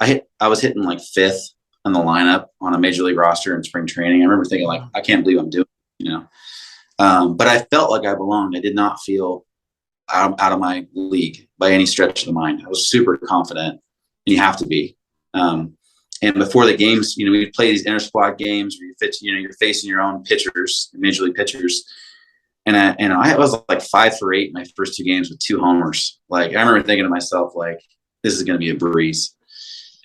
I was hitting like fifth on the lineup on a major league roster in spring training. I remember thinking like, I can't believe I'm doing it, but I felt like I belonged. I did not feel out of my league by any stretch of the mind. I was super confident, and you have to be. And before the games, we'd play these inter squad games where you're facing your own pitchers, major league pitchers. And I was like 5 for 8 in my first 2 games with 2 homers. Like, I remember thinking to myself, like, this is going to be a breeze.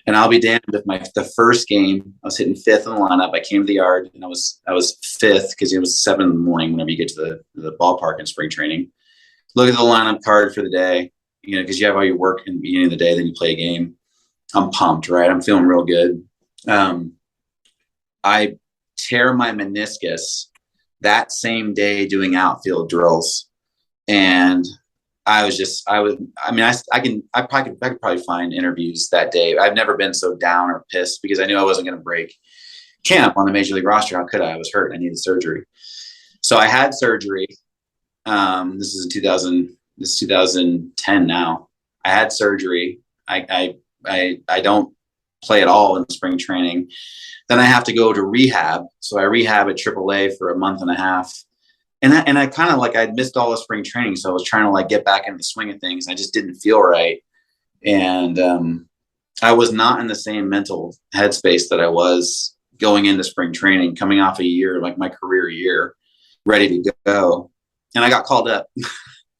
And I'll be damned if the first game I was hitting 5th in the lineup. I came to the yard and I was 5th because it was 7 in the morning whenever you get to the ballpark in spring training. Look at the lineup card for the day, because you have all your work in the beginning of the day, then you play a game. I'm pumped, right? I'm feeling real good. I tear my meniscus that same day doing outfield drills. And I could probably find interviews that day. I've never been so down or pissed because I knew I wasn't going to break camp on the major league roster. How could I? I was hurt. I needed surgery. So I had surgery. This is 2010 now. I had surgery. I don't play at all in spring training. Then I have to go to rehab. So I rehab at AAA for a month and a half. And I kind of I'd missed all the spring training. So I was trying to get back into the swing of things. I just didn't feel right. And I was not in the same mental headspace that I was going into spring training, coming off a year, like my career year, ready to go. And I got called up.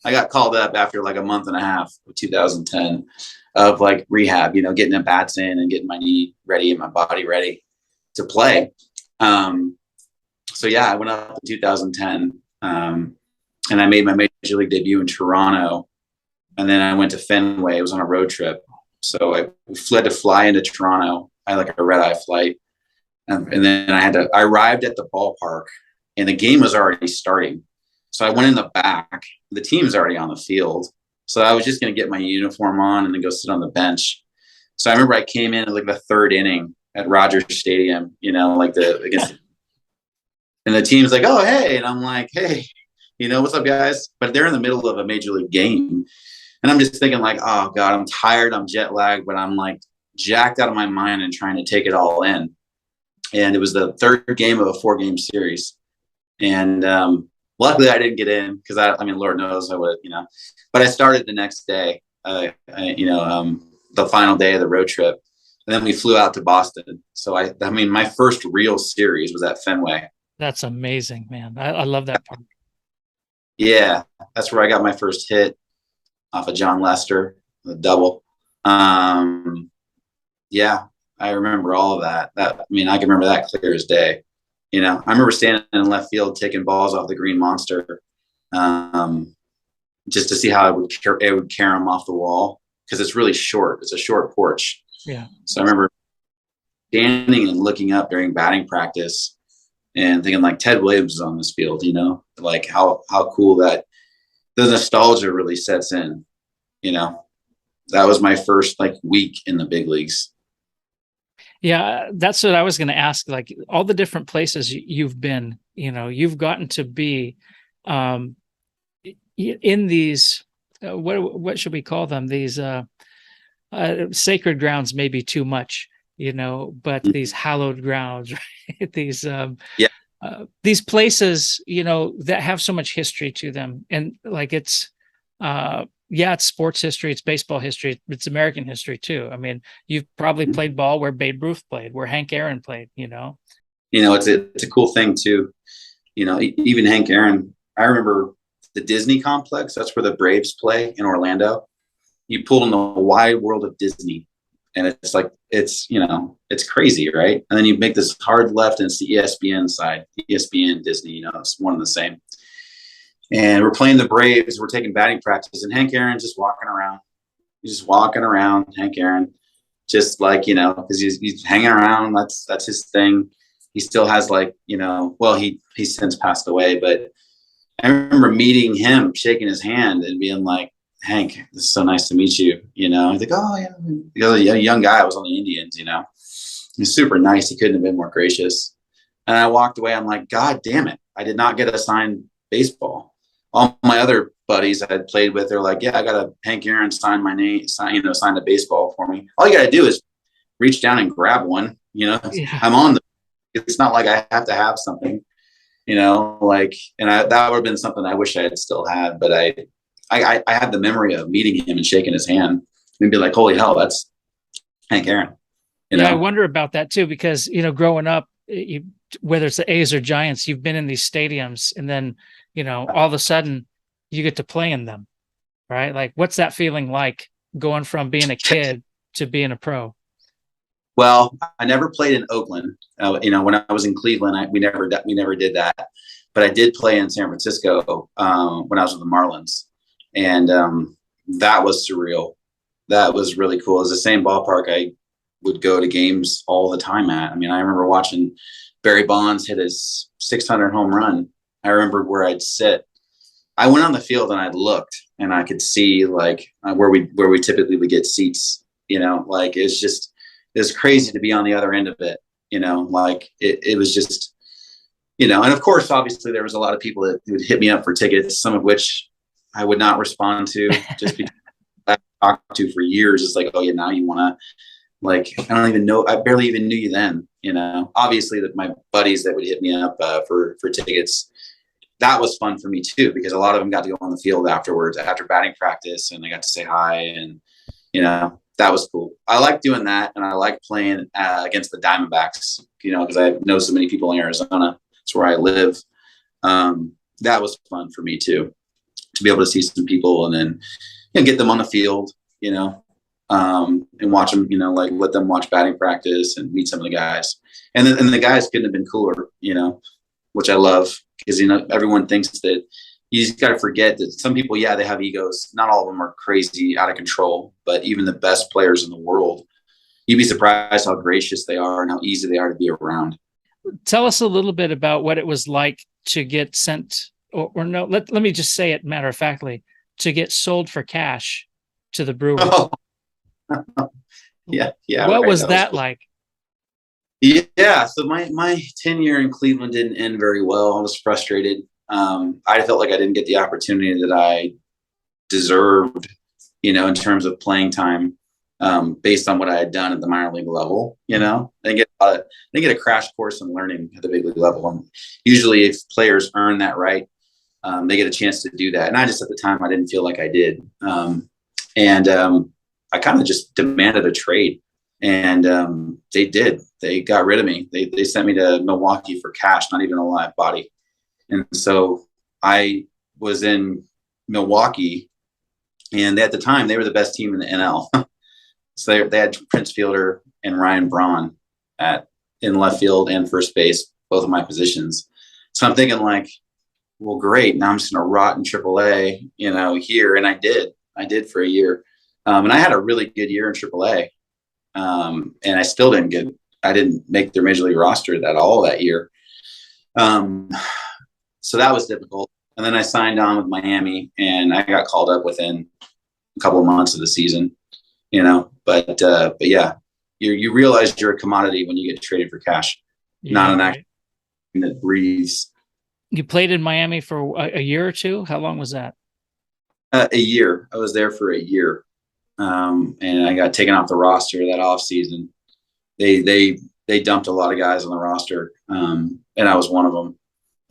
I got called up after a month and a half of 2010 of rehab, getting the bats in and getting my knee ready and my body ready to play. So yeah, I went up in 2010 and I made my major league debut in Toronto. And then I went to Fenway. It was on a road trip. So I had to fly into Toronto. I had a red eye flight. And then I arrived at the ballpark and the game was already starting. So I went in the back. The team's already on the field. So I was just going to get my uniform on and then go sit on the bench. So I remember I came in at the 3rd inning at Rogers Stadium, against, and the team's like, oh, hey. And I'm like, hey, what's up, guys? But they're in the middle of a major league game. And I'm just thinking oh God, I'm tired. I'm jet lagged, but I'm jacked out of my mind and trying to take it all in. And it was the 3rd game of a 4-game series. And, luckily I didn't get in because Lord knows I would, but I started the next day, the final day of the road trip. And then we flew out to Boston. So my first real series was at Fenway. That's amazing, man. I love that part. Yeah. That's where I got my first hit off of John Lester, the double. Yeah, I remember all of that. I can remember that clear as day. I remember standing in left field, taking balls off the green monster, just to see how it would carry them off the wall. Cause it's really short. It's a short porch. Yeah. So I remember standing and looking up during batting practice and thinking like Ted Williams is on this field, like how cool that the nostalgia really sets in, that was my first like week in the big leagues. Yeah, that's what I was going to ask. Like all the different places you've been, you've gotten to be um, in these, what should we call them? These sacred grounds, maybe too much, but these hallowed grounds, right? Yeah. These places, that have so much history to them. And like it's sports history, it's baseball history, it's American history too. I mean, you've probably played ball where Babe Ruth played, where Hank Aaron played, It's a cool thing too. Even Hank Aaron, I remember the Disney complex. That's where the Braves play in Orlando. You pull in the wide world of Disney, and it's like, it's crazy, right? And then you make this hard left and it's the ESPN side, ESPN, Disney, it's one and the same. And we're playing the Braves. We're taking batting practice, and Hank Aaron just walking around. He's just walking around, Hank Aaron, just like, because he's hanging around. That's his thing. He still has like, he's since passed away, but I remember meeting him, shaking his hand and being like, Hank, this is so nice to meet you. He's like, oh yeah. Because a young guy, I was on the Indians, He's super nice. He couldn't have been more gracious. And I walked away. I'm like, God damn it. I did not get assigned baseball. All my other buddies I had played with, they're like, yeah, I got a Hank Aaron sign my name, sign a baseball for me. All you got to do is reach down and grab one, Yeah. I'm on it's not like I have to have something, that would have been something I wish I had still had, but I had the memory of meeting him and shaking his hand and be like, holy hell, that's Hank Aaron. I wonder about that too, because, growing up, whether it's the A's or Giants, you've been in these stadiums and then, all of a sudden you get to play in them, right? Like, what's that feeling like going from being a kid to being a pro? Well, I never played in Oakland. When I was in Cleveland, we never did that, but I did play in San Francisco when I was with the Marlins. And that was surreal. That was really cool. It was the same ballpark I would go to games all the time at. I mean, I remember watching Barry Bonds hit his 600 home run. I remember where I'd sit. I went on the field and I looked and I could see like where we typically would get seats. Like it's crazy to be on the other end of it. Like it was just, and of course, obviously, there was a lot of people that would hit me up for tickets, some of which I would not respond to just because I talked to for years. It's like, oh yeah, now you want to, like, I don't even know. I barely even knew you then, obviously that my buddies that would hit me up for tickets, that was fun for me too, because a lot of them got to go on the field afterwards, after batting practice, and they got to say hi. And, that was cool. I like doing that. And I like playing against the Diamondbacks, because I know so many people in Arizona. It's where I live. That was fun for me too, to be able to see some people and then get them on the field, and watch them, like let them watch batting practice and meet some of the guys. And the guys couldn't have been cooler, which I love, because, everyone thinks that you just got to forget that some people, yeah, they have egos. Not all of them are crazy out of control, but even the best players in the world, you'd be surprised how gracious they are and how easy they are to be around. Tell us a little bit about what it was like to get sent, or no, let me just say it matter of factly, to get sold for cash to the Brewers. Oh. Yeah. What right, was that cool. Like? Yeah. So my tenure in Cleveland didn't end very well. I was frustrated. I felt like I didn't get the opportunity that I deserved, in terms of playing time, based on what I had done at the minor league level. I didn't get a crash course in learning at the big league level. And usually if players earn that right, they get a chance to do that. And I just, at the time, I didn't feel like I did. I kind of just demanded a trade, and they did. They got rid of me. They sent me to Milwaukee for cash, not even a live body. And so I was in Milwaukee, and at the time they were the best team in the NL. So they had Prince Fielder and Ryan Braun in left field and first base, both of my positions. So I'm thinking like, well, great. Now I'm just going to rot in AAA, here. And I did for a year. And I had a really good year in AAA. And I still I didn't make their major league roster at all that year. Um, so that was difficult. And then I signed on with Miami, and I got called up within a couple of months of the season, but yeah, you realize you're a commodity when you get traded for cash, not Yeah, an right. action that breathes. You played in Miami for a year or two. How long was that? A year. I was there for a year. And I got taken off the roster that off season. They dumped a lot of guys on the roster, and I was one of them.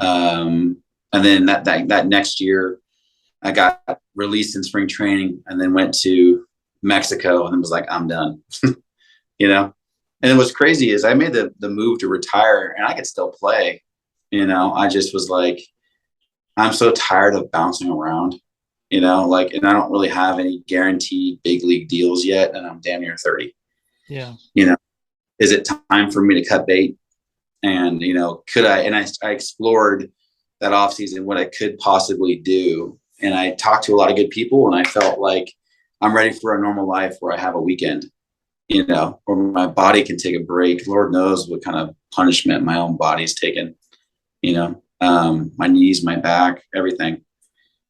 And then that next year, I got released in spring training, and then went to Mexico, and then was like, I'm done. And what's crazy is I made the move to retire, and I could still play. I just was like, I'm so tired of bouncing around. And I don't really have any guaranteed big league deals yet, and I'm damn near 30. Yeah. Is it time for me to cut bait? And could I? And I explored that offseason what I could possibly do, and I talked to a lot of good people, and I felt like I'm ready for a normal life where I have a weekend, where my body can take a break. Lord knows what kind of punishment my own body's taken. My knees, my back, everything.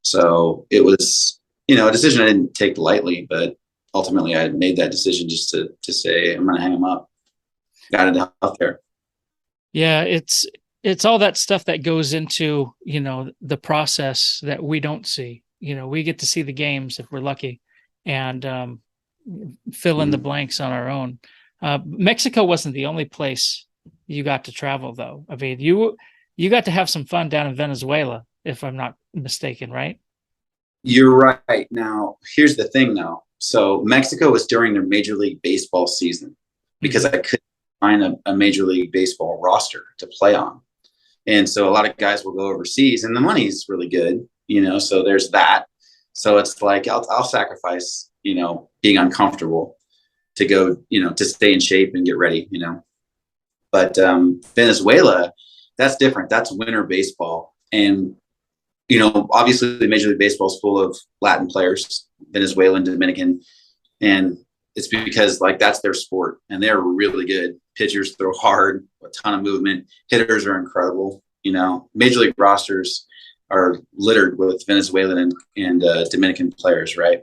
So it was, a decision I didn't take lightly, but ultimately I made that decision just to say, I'm going to hang them up. Got it out there. Yeah, it's all that stuff that goes into, the process that we don't see. We get to see the games if we're lucky, and fill in the blanks on our own. Mexico wasn't the only place you got to travel, though. I mean, you got to have some fun down in Venezuela, if I'm not mistaken, right? You're right. Now, here's the thing, though. So Mexico was during their Major League Baseball season, because I couldn't find a Major League Baseball roster to play on. And so a lot of guys will go overseas, and the money's really good, so there's that. So it's like, I'll sacrifice, being uncomfortable to go, to stay in shape and get ready, But Venezuela, that's different. That's winter baseball. And, obviously the Major League Baseball is full of Latin players, Venezuelan, Dominican, and it's because that's their sport, and they're really good. Pitchers throw hard, a ton of movement. Hitters are incredible. Major League rosters are littered with Venezuelan and Dominican players, right?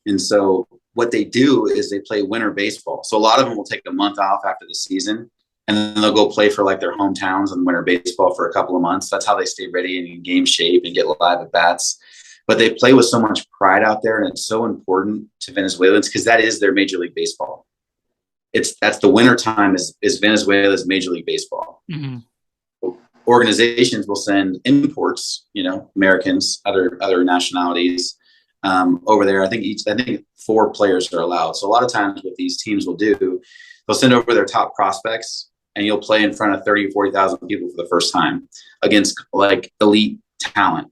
And so what they do is they play winter baseball. So a lot of them will take a month off after the season, and then they'll go play for their hometowns in winter baseball for a couple of months. That's how they stay ready and in game shape and get live at bats. But they play with so much pride out there, and it's so important to Venezuelans because that is their Major League Baseball. That's the winter time is Venezuela's Major League Baseball. Mm-hmm. Organizations will send imports, Americans, other nationalities over there. I think 4 players are allowed. So a lot of times what these teams will do, they'll send over their top prospects, and you'll play in front of 30, 40,000 people for the first time against elite talent.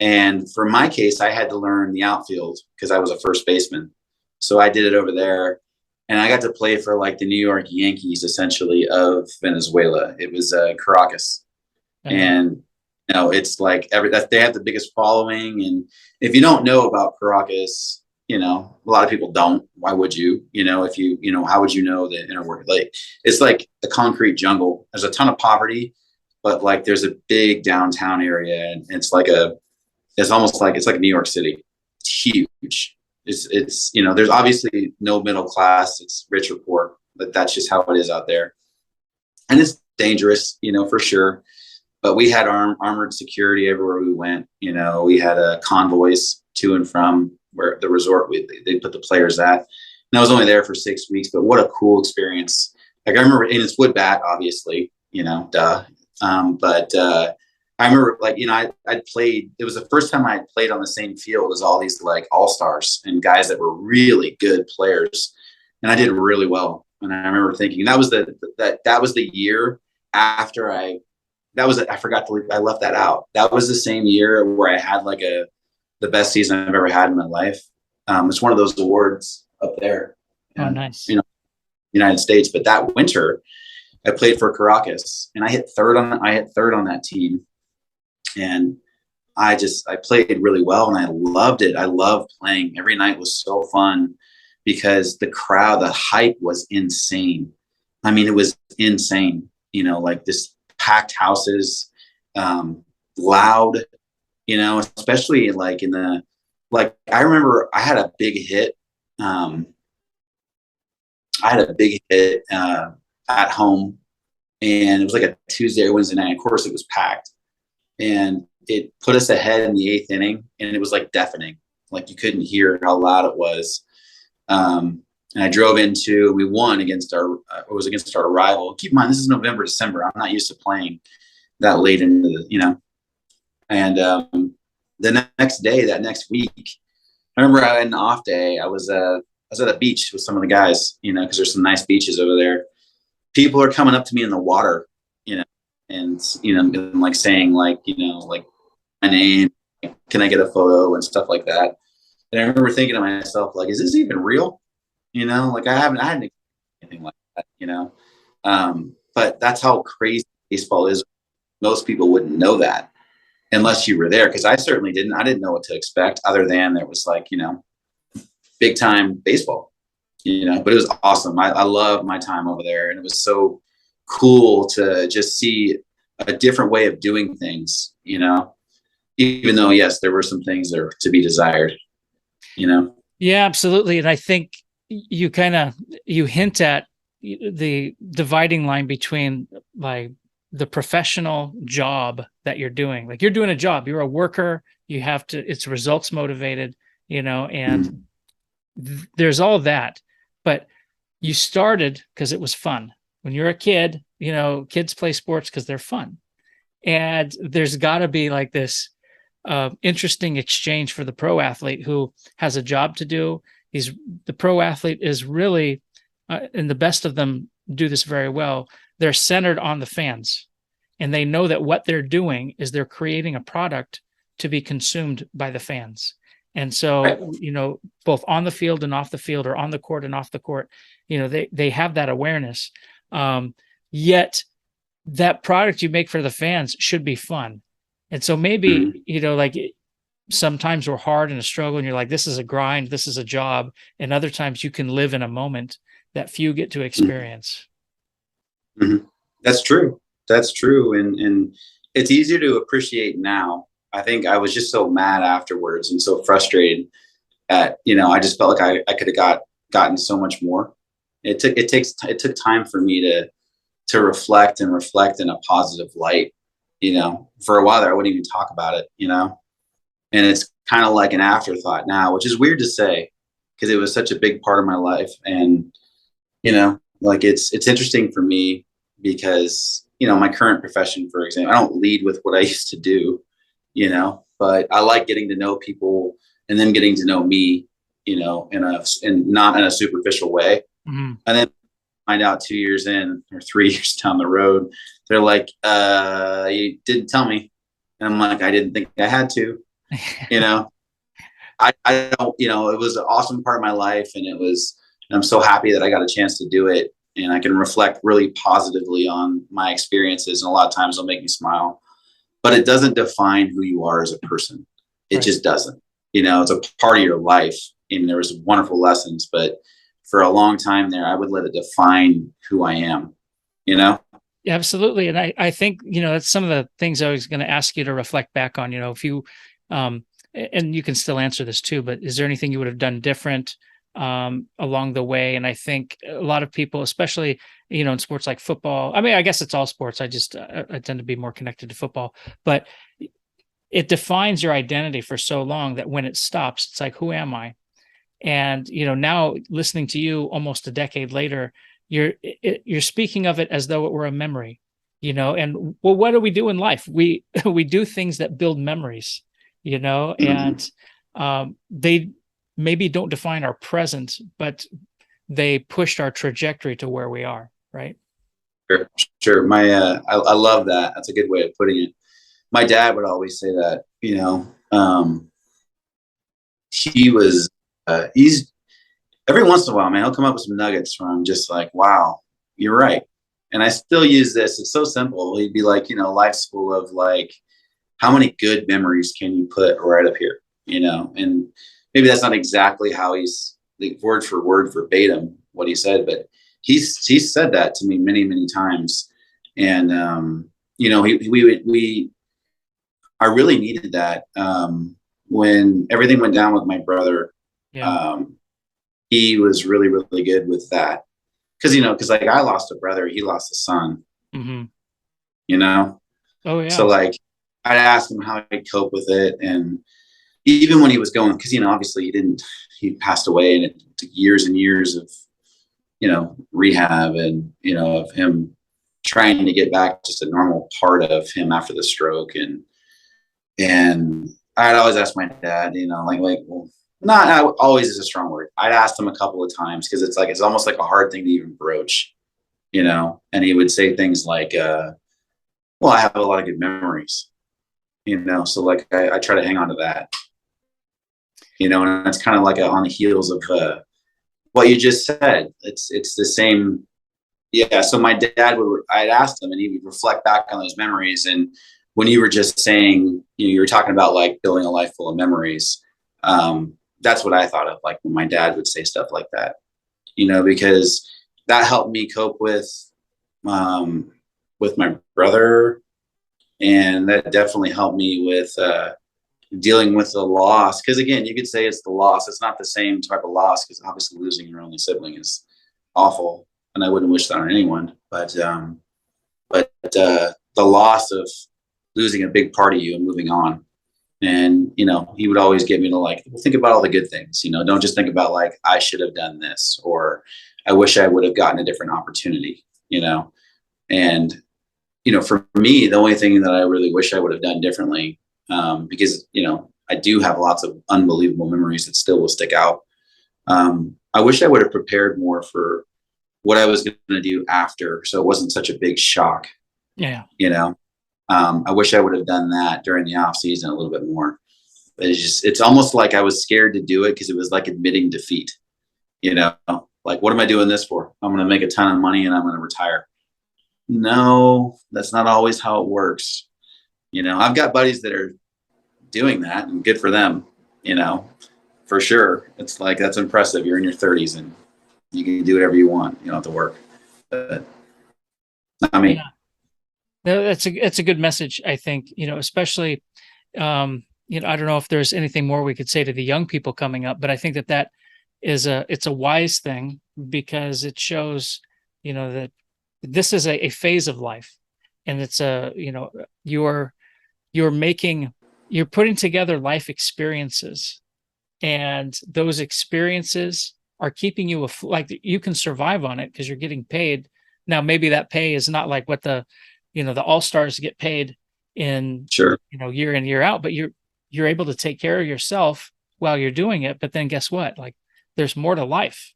And for my case, I had to learn the outfield because I was a first baseman. So I did it over there, and I got to play for the New York Yankees, essentially, of Venezuela. It was Caracas. Uh-huh. And, it's they have the biggest following. And if you don't know about Caracas, a lot of people don't. Why would you? If how would you know the inner work? It's like a concrete jungle. There's a ton of poverty, but there's a big downtown area, and it's almost like New York City. It's huge. It's there's obviously no middle class. It's rich or poor, but that's just how it is out there. And it's dangerous, for sure. But we had armored security everywhere we went. We had convoys to and from where the resort they put the players at. And I was only there for 6 weeks, but what a cool experience. I remember, and it's wood bat, obviously, duh. But I remember, I'd played. It was the first time I had played on the same field as all these all-stars and guys that were really good players, and I did really well. And I remember thinking that was the year after I forgot to leave. I left that out. That was the same year where I had the best season I've ever had in my life. It's one of those awards up there. Oh, nice. United States. But that winter, I played for Caracas, and I hit third on that team. And I played really well, and I loved it. I loved playing. Every night was so fun because the crowd, the hype was insane. I mean, it was insane. This packed houses, loud, especially like I remember I had a big hit. At home, and it was like a Tuesday or Wednesday night. Of course, it was packed, and it put us ahead in the eighth inning, and it was like deafening. Like you couldn't hear how loud it was. And I drove we won against it was against our rival. Keep in mind, this is November, December. I'm not used to playing that late into and the next day, that next week, I remember I had an off day. I was at a beach with some of the guys, because there's some nice beaches over there. People are coming up to me in the water, and like saying like my name, can I get a photo and stuff like that. And I remember thinking to myself, like, is this even real? Like I hadn't anything like that, but that's how crazy baseball is. Most people wouldn't know that unless you were there. Cause I certainly didn't. I didn't know what to expect other than there was like, big time baseball, but it was awesome. I loved my time over there, and it was so cool to just see a different way of doing things, even though, yes, there were some things that are to be desired, Yeah, absolutely. And I think you hint at the dividing line between like the professional job that you're doing. Like you're doing a job, you're a worker, it's results motivated, and there's all that, but you started because it was fun. When you're a kid, kids play sports because they're fun. And there's got to be like this interesting exchange for the pro athlete who has a job to do. The pro athlete is really, and the best of them do this very well, they're centered on the fans. And they know that what they're doing is they're creating a product to be consumed by the fans. And so, both on the field and off the field, or on the court and off the court, they have that awareness. Yet that product you make for the fans should be fun. And so maybe, like sometimes we're hard and a struggle and you're like, this is a grind, this is a job. And other times you can live in a moment that few get to experience. Mm-hmm. That's true. That's true. And it's easier to appreciate now. I think I was just so mad afterwards and so frustrated at, I just felt like I could have gotten so much more. It took time for me to reflect in a positive light. For a while there, I wouldn't even talk about it, and it's kind of like an afterthought now, which is weird to say because it was such a big part of my life. And, like it's interesting for me because, my current profession, for example, I don't lead with what I used to do, but I like getting to know people and them getting to know me, in not in a superficial way. Mm-hmm. And then find out 2 years in or 3 years down the road, they're like, you didn't tell me. And I'm like, I didn't think I had to, I don't, it was an awesome part of my life. And I'm so happy that I got a chance to do it. And I can reflect really positively on my experiences. And a lot of times it'll make me smile, but it doesn't define who you are as a person. It right. Just doesn't, it's a part of your life. And there was wonderful lessons, but for a long time there, I would let it define who I am, Yeah, absolutely. And I think, that's some of the things I was going to ask you to reflect back on, if you, and you can still answer this too, but is there anything you would have done different along the way? And I think a lot of people, especially, in sports like football, I mean, I guess it's all sports. I tend to be more connected to football, but it defines your identity for so long that when it stops, it's like, who am I? And, now listening to you almost a decade later, you're speaking of it as though it were a memory, and well, what do we do in life? We do things that build memories, and they maybe don't define our present, but they pushed our trajectory to where we are. Right. Sure. I love that. That's a good way of putting it. My dad would always say that, he's every once in a while, man, he'll come up with some nuggets where I'm just like, wow, you're right. And I still use this. It's so simple. He'd be like, life's full of like, how many good memories can you put right up here? And maybe that's not exactly how he's like word for word verbatim what he said, but he's said that to me many, many times. And I really needed that. When everything went down with my brother, Yeah. um, he was really, really good with that. Cause like I lost a brother, he lost a son, Mm-hmm. you know? Oh So yeah. like I'd ask him how he'd cope with it. And even when he was going, cause obviously he passed away and it took years and years of, rehab and, of him trying to get back just a normal part of him after the stroke. And I'd always ask my dad, well, not always is a strong word. I'd ask him a couple of times because it's almost like a hard thing to even broach, and he would say things like, well, I have a lot of good memories, so like I try to hang on to that, and it's kind of like on the heels of what you just said. It's the same. Yeah. So my dad I'd ask him and he would reflect back on those memories. And when you were just saying, you were talking about like building a life full of memories. That's what I thought of, like when my dad would say stuff like that, because that helped me cope with my brother. And that definitely helped me with, dealing with the loss. Cause again, you could say it's the loss. It's not the same type of loss because obviously losing your only sibling is awful. And I wouldn't wish that on anyone, but the loss of losing a big part of you and moving on. And, he would always get me to like, think about all the good things, don't just think about like, I should have done this, or I wish I would have gotten a different opportunity, and, for me, the only thing that I really wish I would have done differently, because, I do have lots of unbelievable memories that still will stick out. I wish I would have prepared more for what I was going to do after. So it wasn't such a big shock, Yeah. I wish I would have done that during the off season a little bit more. It's almost like I was scared to do it because it was like admitting defeat, like, what am I doing this for? I'm going to make a ton of money and I'm going to retire. No, that's not always how it works. I've got buddies that are doing that and good for them, for sure. It's like, that's impressive. You're in your 30s and you can do whatever you want. You don't have to work. But not me. Yeah. No, that's a good message, I think, especially, I don't know if there's anything more we could say to the young people coming up, but I think that it's a wise thing because it shows, that this is a phase of life, and it's you're you're making you're putting together life experiences, and those experiences are keeping you like you can survive on it because you're getting paid. Now, maybe that pay is not like what the all-stars get paid in, Sure. year in, year out, but you're able to take care of yourself while you're doing it. But then guess what? Like there's more to life.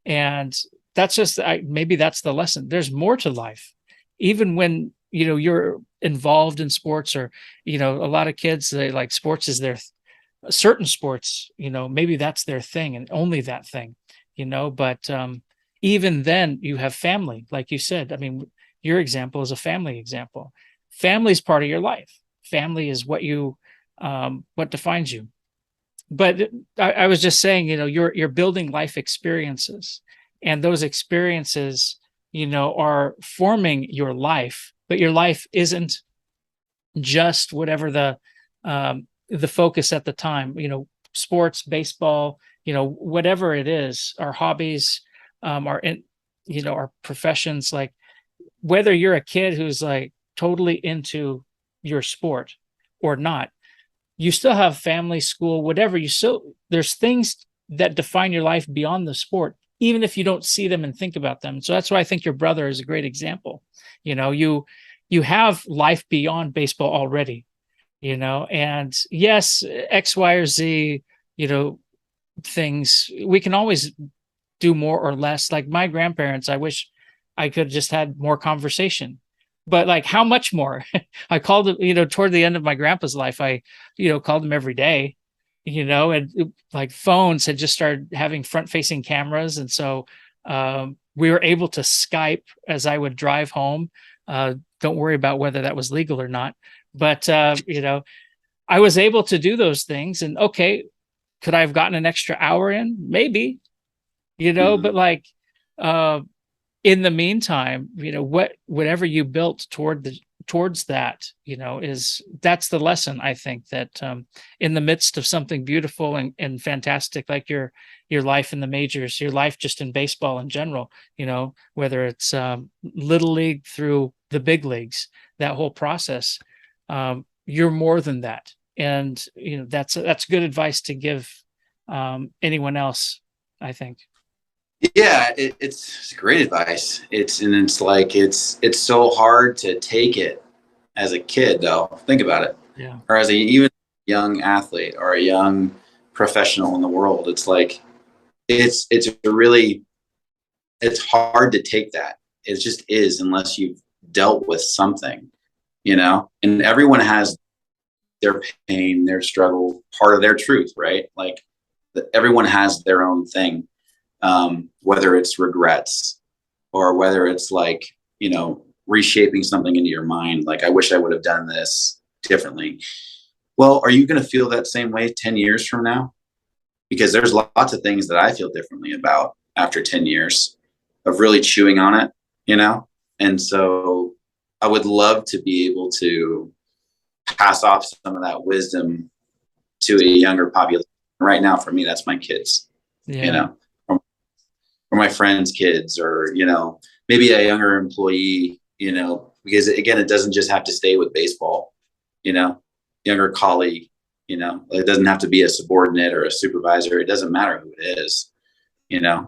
And that's just, maybe that's the lesson. There's more to life. Even when, you're involved in sports, or, a lot of kids, they like sports is their certain sports, maybe that's their thing and only that thing, but even then you have family, like you said. I mean, your example is a family example. Family is part of your life. Family is what defines you. But I was just saying, you're building life experiences, and those experiences, are forming your life, but your life isn't just whatever the focus at the time, sports, baseball, whatever it is, our hobbies, our professions. Like whether you're a kid who's like totally into your sport or not, you still have family, school, whatever. There's things that define your life beyond the sport, even if you don't see them and think about them. So that's why I think your brother is a great example. You have life beyond baseball already, and yes, X, Y, or Z, things we can always do more or less. Like my grandparents, I wish I could just had more conversation, but like how much more? I called it, toward the end of my grandpa's life, I, called him every day, and like phones had just started having front facing cameras. And so, we were able to Skype as I would drive home. Don't worry about whether that was legal or not, but, I was able to do those things. And okay, could I have gotten an extra hour in? Maybe, Mhm. but like, in the meantime, whatever you built towards that, that's the lesson. I think that in the midst of something beautiful and fantastic, like your life in the majors, your life just in baseball in general, whether it's little league through the big leagues, that whole process, you're more than that. And that's good advice to give anyone else, I think. Yeah, it's great advice. It's like it's so hard to take it as a kid, though. Think about it, Yeah. or as a even young athlete or a young professional in the world. It's like it's hard to take that. It just is, unless you've dealt with something, And everyone has their pain, their struggle, part of their truth, right? Like everyone has their own thing. Whether it's regrets or whether it's like, reshaping something into your mind. Like, I wish I would have done this differently. Well, are you going to feel that same way 10 years from now? Because there's lots of things that I feel differently about after 10 years of really chewing on it, And so I would love to be able to pass off some of that wisdom to a younger population. Right now, for me, that's my kids, Yeah. Or my friends' kids, or, maybe a younger employee, because again, it doesn't just have to stay with baseball, younger colleague, it doesn't have to be a subordinate or a supervisor. It doesn't matter who it is.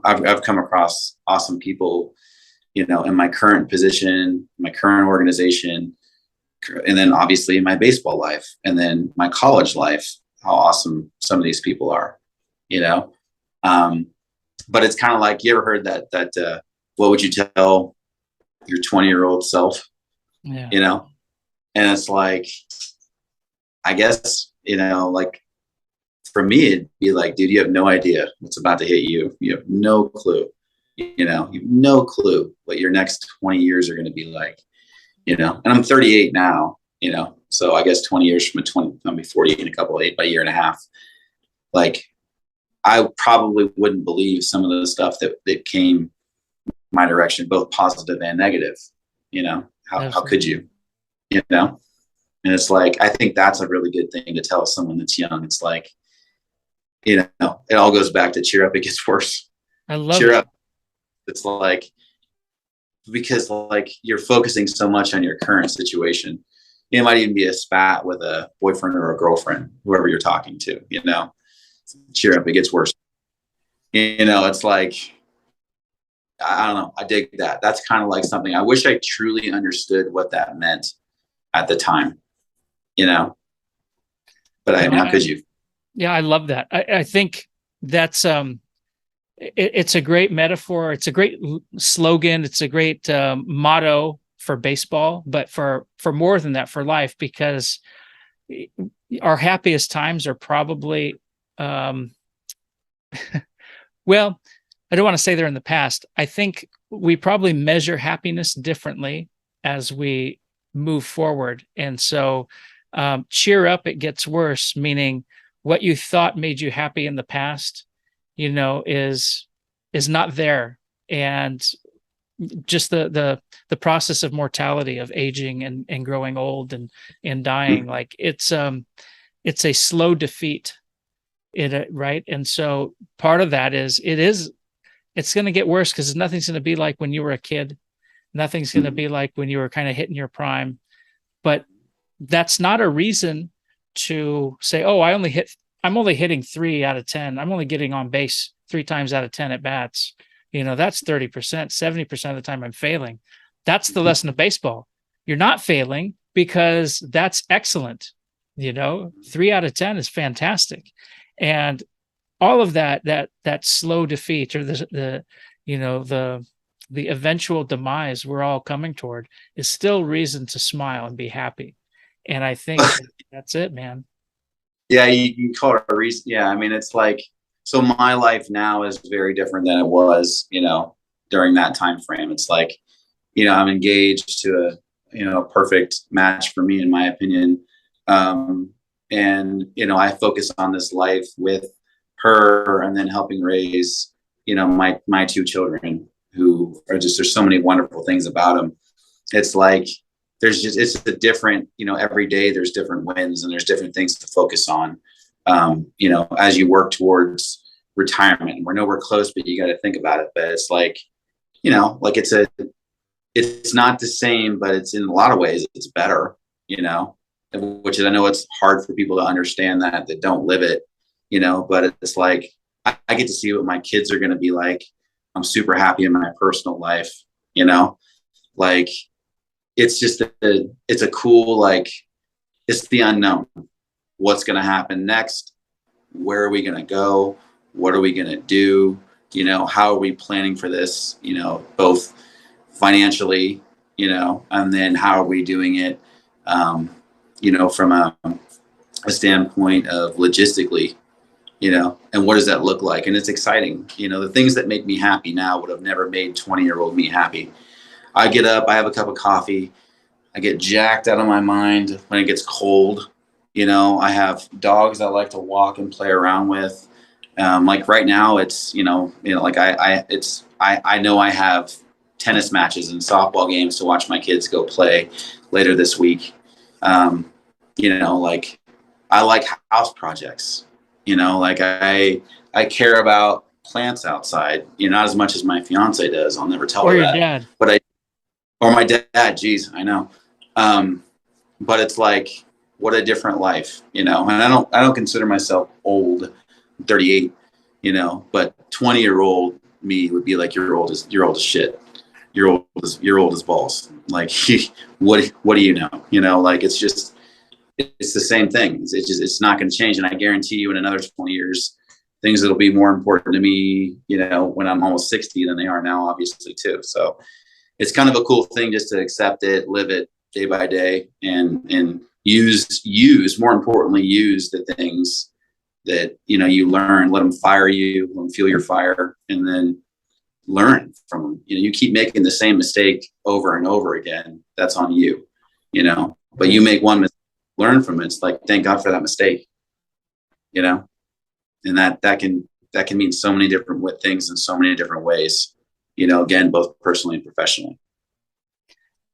I've come across awesome people, in my current position, my current organization, and then obviously in my baseball life, and then my college life, how awesome some of these people are, but it's kind of like, you ever heard that what would you tell your 20-year-old self? Yeah. And it's like, I guess, like for me, it'd be like, dude, you have no idea what's about to hit you. You have no clue, you have no clue what your next 20 years are going to be like, and I'm 38 now, so I guess 20 years from I'll be 40 in a year and a half. Like, I probably wouldn't believe some of the stuff that came my direction, both positive and negative. How could you? And it's like, I think that's a really good thing to tell someone that's young. It's like, it all goes back to cheer up. It gets worse. I love cheer it. up. It's like, because like you're focusing so much on your current situation. It might even be a spat with a boyfriend or a girlfriend, whoever you're talking to, cheer up. It gets worse. It's like, I don't know. I dig that. That's kind of like something I wish I truly understood what that meant at the time, but how could you? Yeah, I love that. I think that's it's a great metaphor. It's a great slogan. It's a great motto for baseball, but for more than that, for life, because our happiest times are probably, well, I don't want to say they're in the past. I think we probably measure happiness differently as we move forward. And so cheer up, it gets worse, meaning what you thought made you happy in the past, is not there. And just the process of mortality, of aging and growing old and dying, like it's a slow defeat, right? And so part of that is it's going to get worse, because nothing's going to be like when you were a kid. Nothing's going to be like when you were kind of hitting your prime. But that's not a reason to say, oh, I'm only hitting 3 out of 10. I'm only getting on base 3 times out of 10 at bats. That's 30%, 70% of the time I'm failing. That's the lesson of baseball. You're not failing because that's excellent. 3 out of 10 is fantastic. And all of that slow defeat, or the eventual demise we're all coming toward, is still reason to smile and be happy. And I think that's it, man. Yeah, you can call it a reason. Yeah, I mean, it's like, so my life now is very different than it was, during that time frame. It's like, I'm engaged to a perfect match for me, in my opinion. And I focus on this life with her, and then helping raise, my 2 children, who are just, there's so many wonderful things about them. It's like, it's a different, every day there's different wins and there's different things to focus on. As you work towards retirement, we're nowhere close, but you got to think about it. But it's like, like it's not the same, but it's in a lot of ways it's better, which is, I know it's hard for people to understand that don't live it, but it's like, I get to see what my kids are going to be like. I'm super happy in my personal life, like it's just, it's a cool, like, it's the unknown. What's going to happen next? Where are we going to go? What are we going to do? How are we planning for this, both financially, and then how are we doing it, from a standpoint of logistically, and what does that look like? And it's exciting. The things that make me happy now would have never made 20-year-old me happy. I get up, I have a cup of coffee, I get jacked out of my mind when it gets cold. I have dogs I like to walk and play around with. Like right now, it's like I know I have tennis matches and softball games to watch my kids go play later this week. Like I like house projects. Like I care about plants outside. Not as much as my fiance does. I'll never tell her Or your that. dad. Or my dad. Geez, I know. But it's like, what a different life, and I don't consider myself old. I'm 38, but 20-year-old me would be like, you're old as shit. You're old as balls. Like, what do you know? Like, it's the same thing. It's not going to change. And I guarantee you in another 20 years, things that'll be more important to me, when I'm almost 60 than they are now, obviously too. So it's kind of a cool thing just to accept it, live it day by day, and more importantly, use the things that, you learn, let them fire you, let them feel your fire, and then learn from them. You keep making the same mistake over and over again. That's on you, but you make one mistake, learn from it. It's like, thank God for that mistake, and that can mean so many different things in so many different ways, again, both personally and professionally.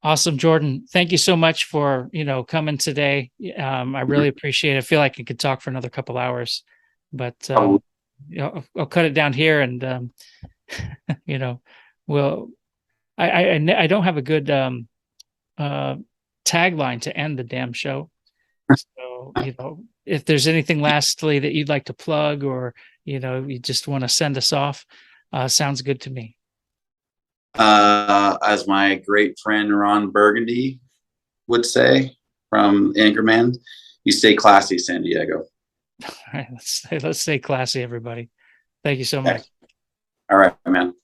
Awesome, Jordan. Thank you so much for, coming today. I really appreciate it. I feel like I could talk for another couple hours, but I'll cut it down here, and well, I don't have a good tagline to end the damn show. So, if there's anything lastly that you'd like to plug, or, you just want to send us off, sounds good to me. As my great friend Ron Burgundy would say from Anchorman, you stay classy, San Diego. All right, let's stay classy, everybody. Thank you so much. All right, man.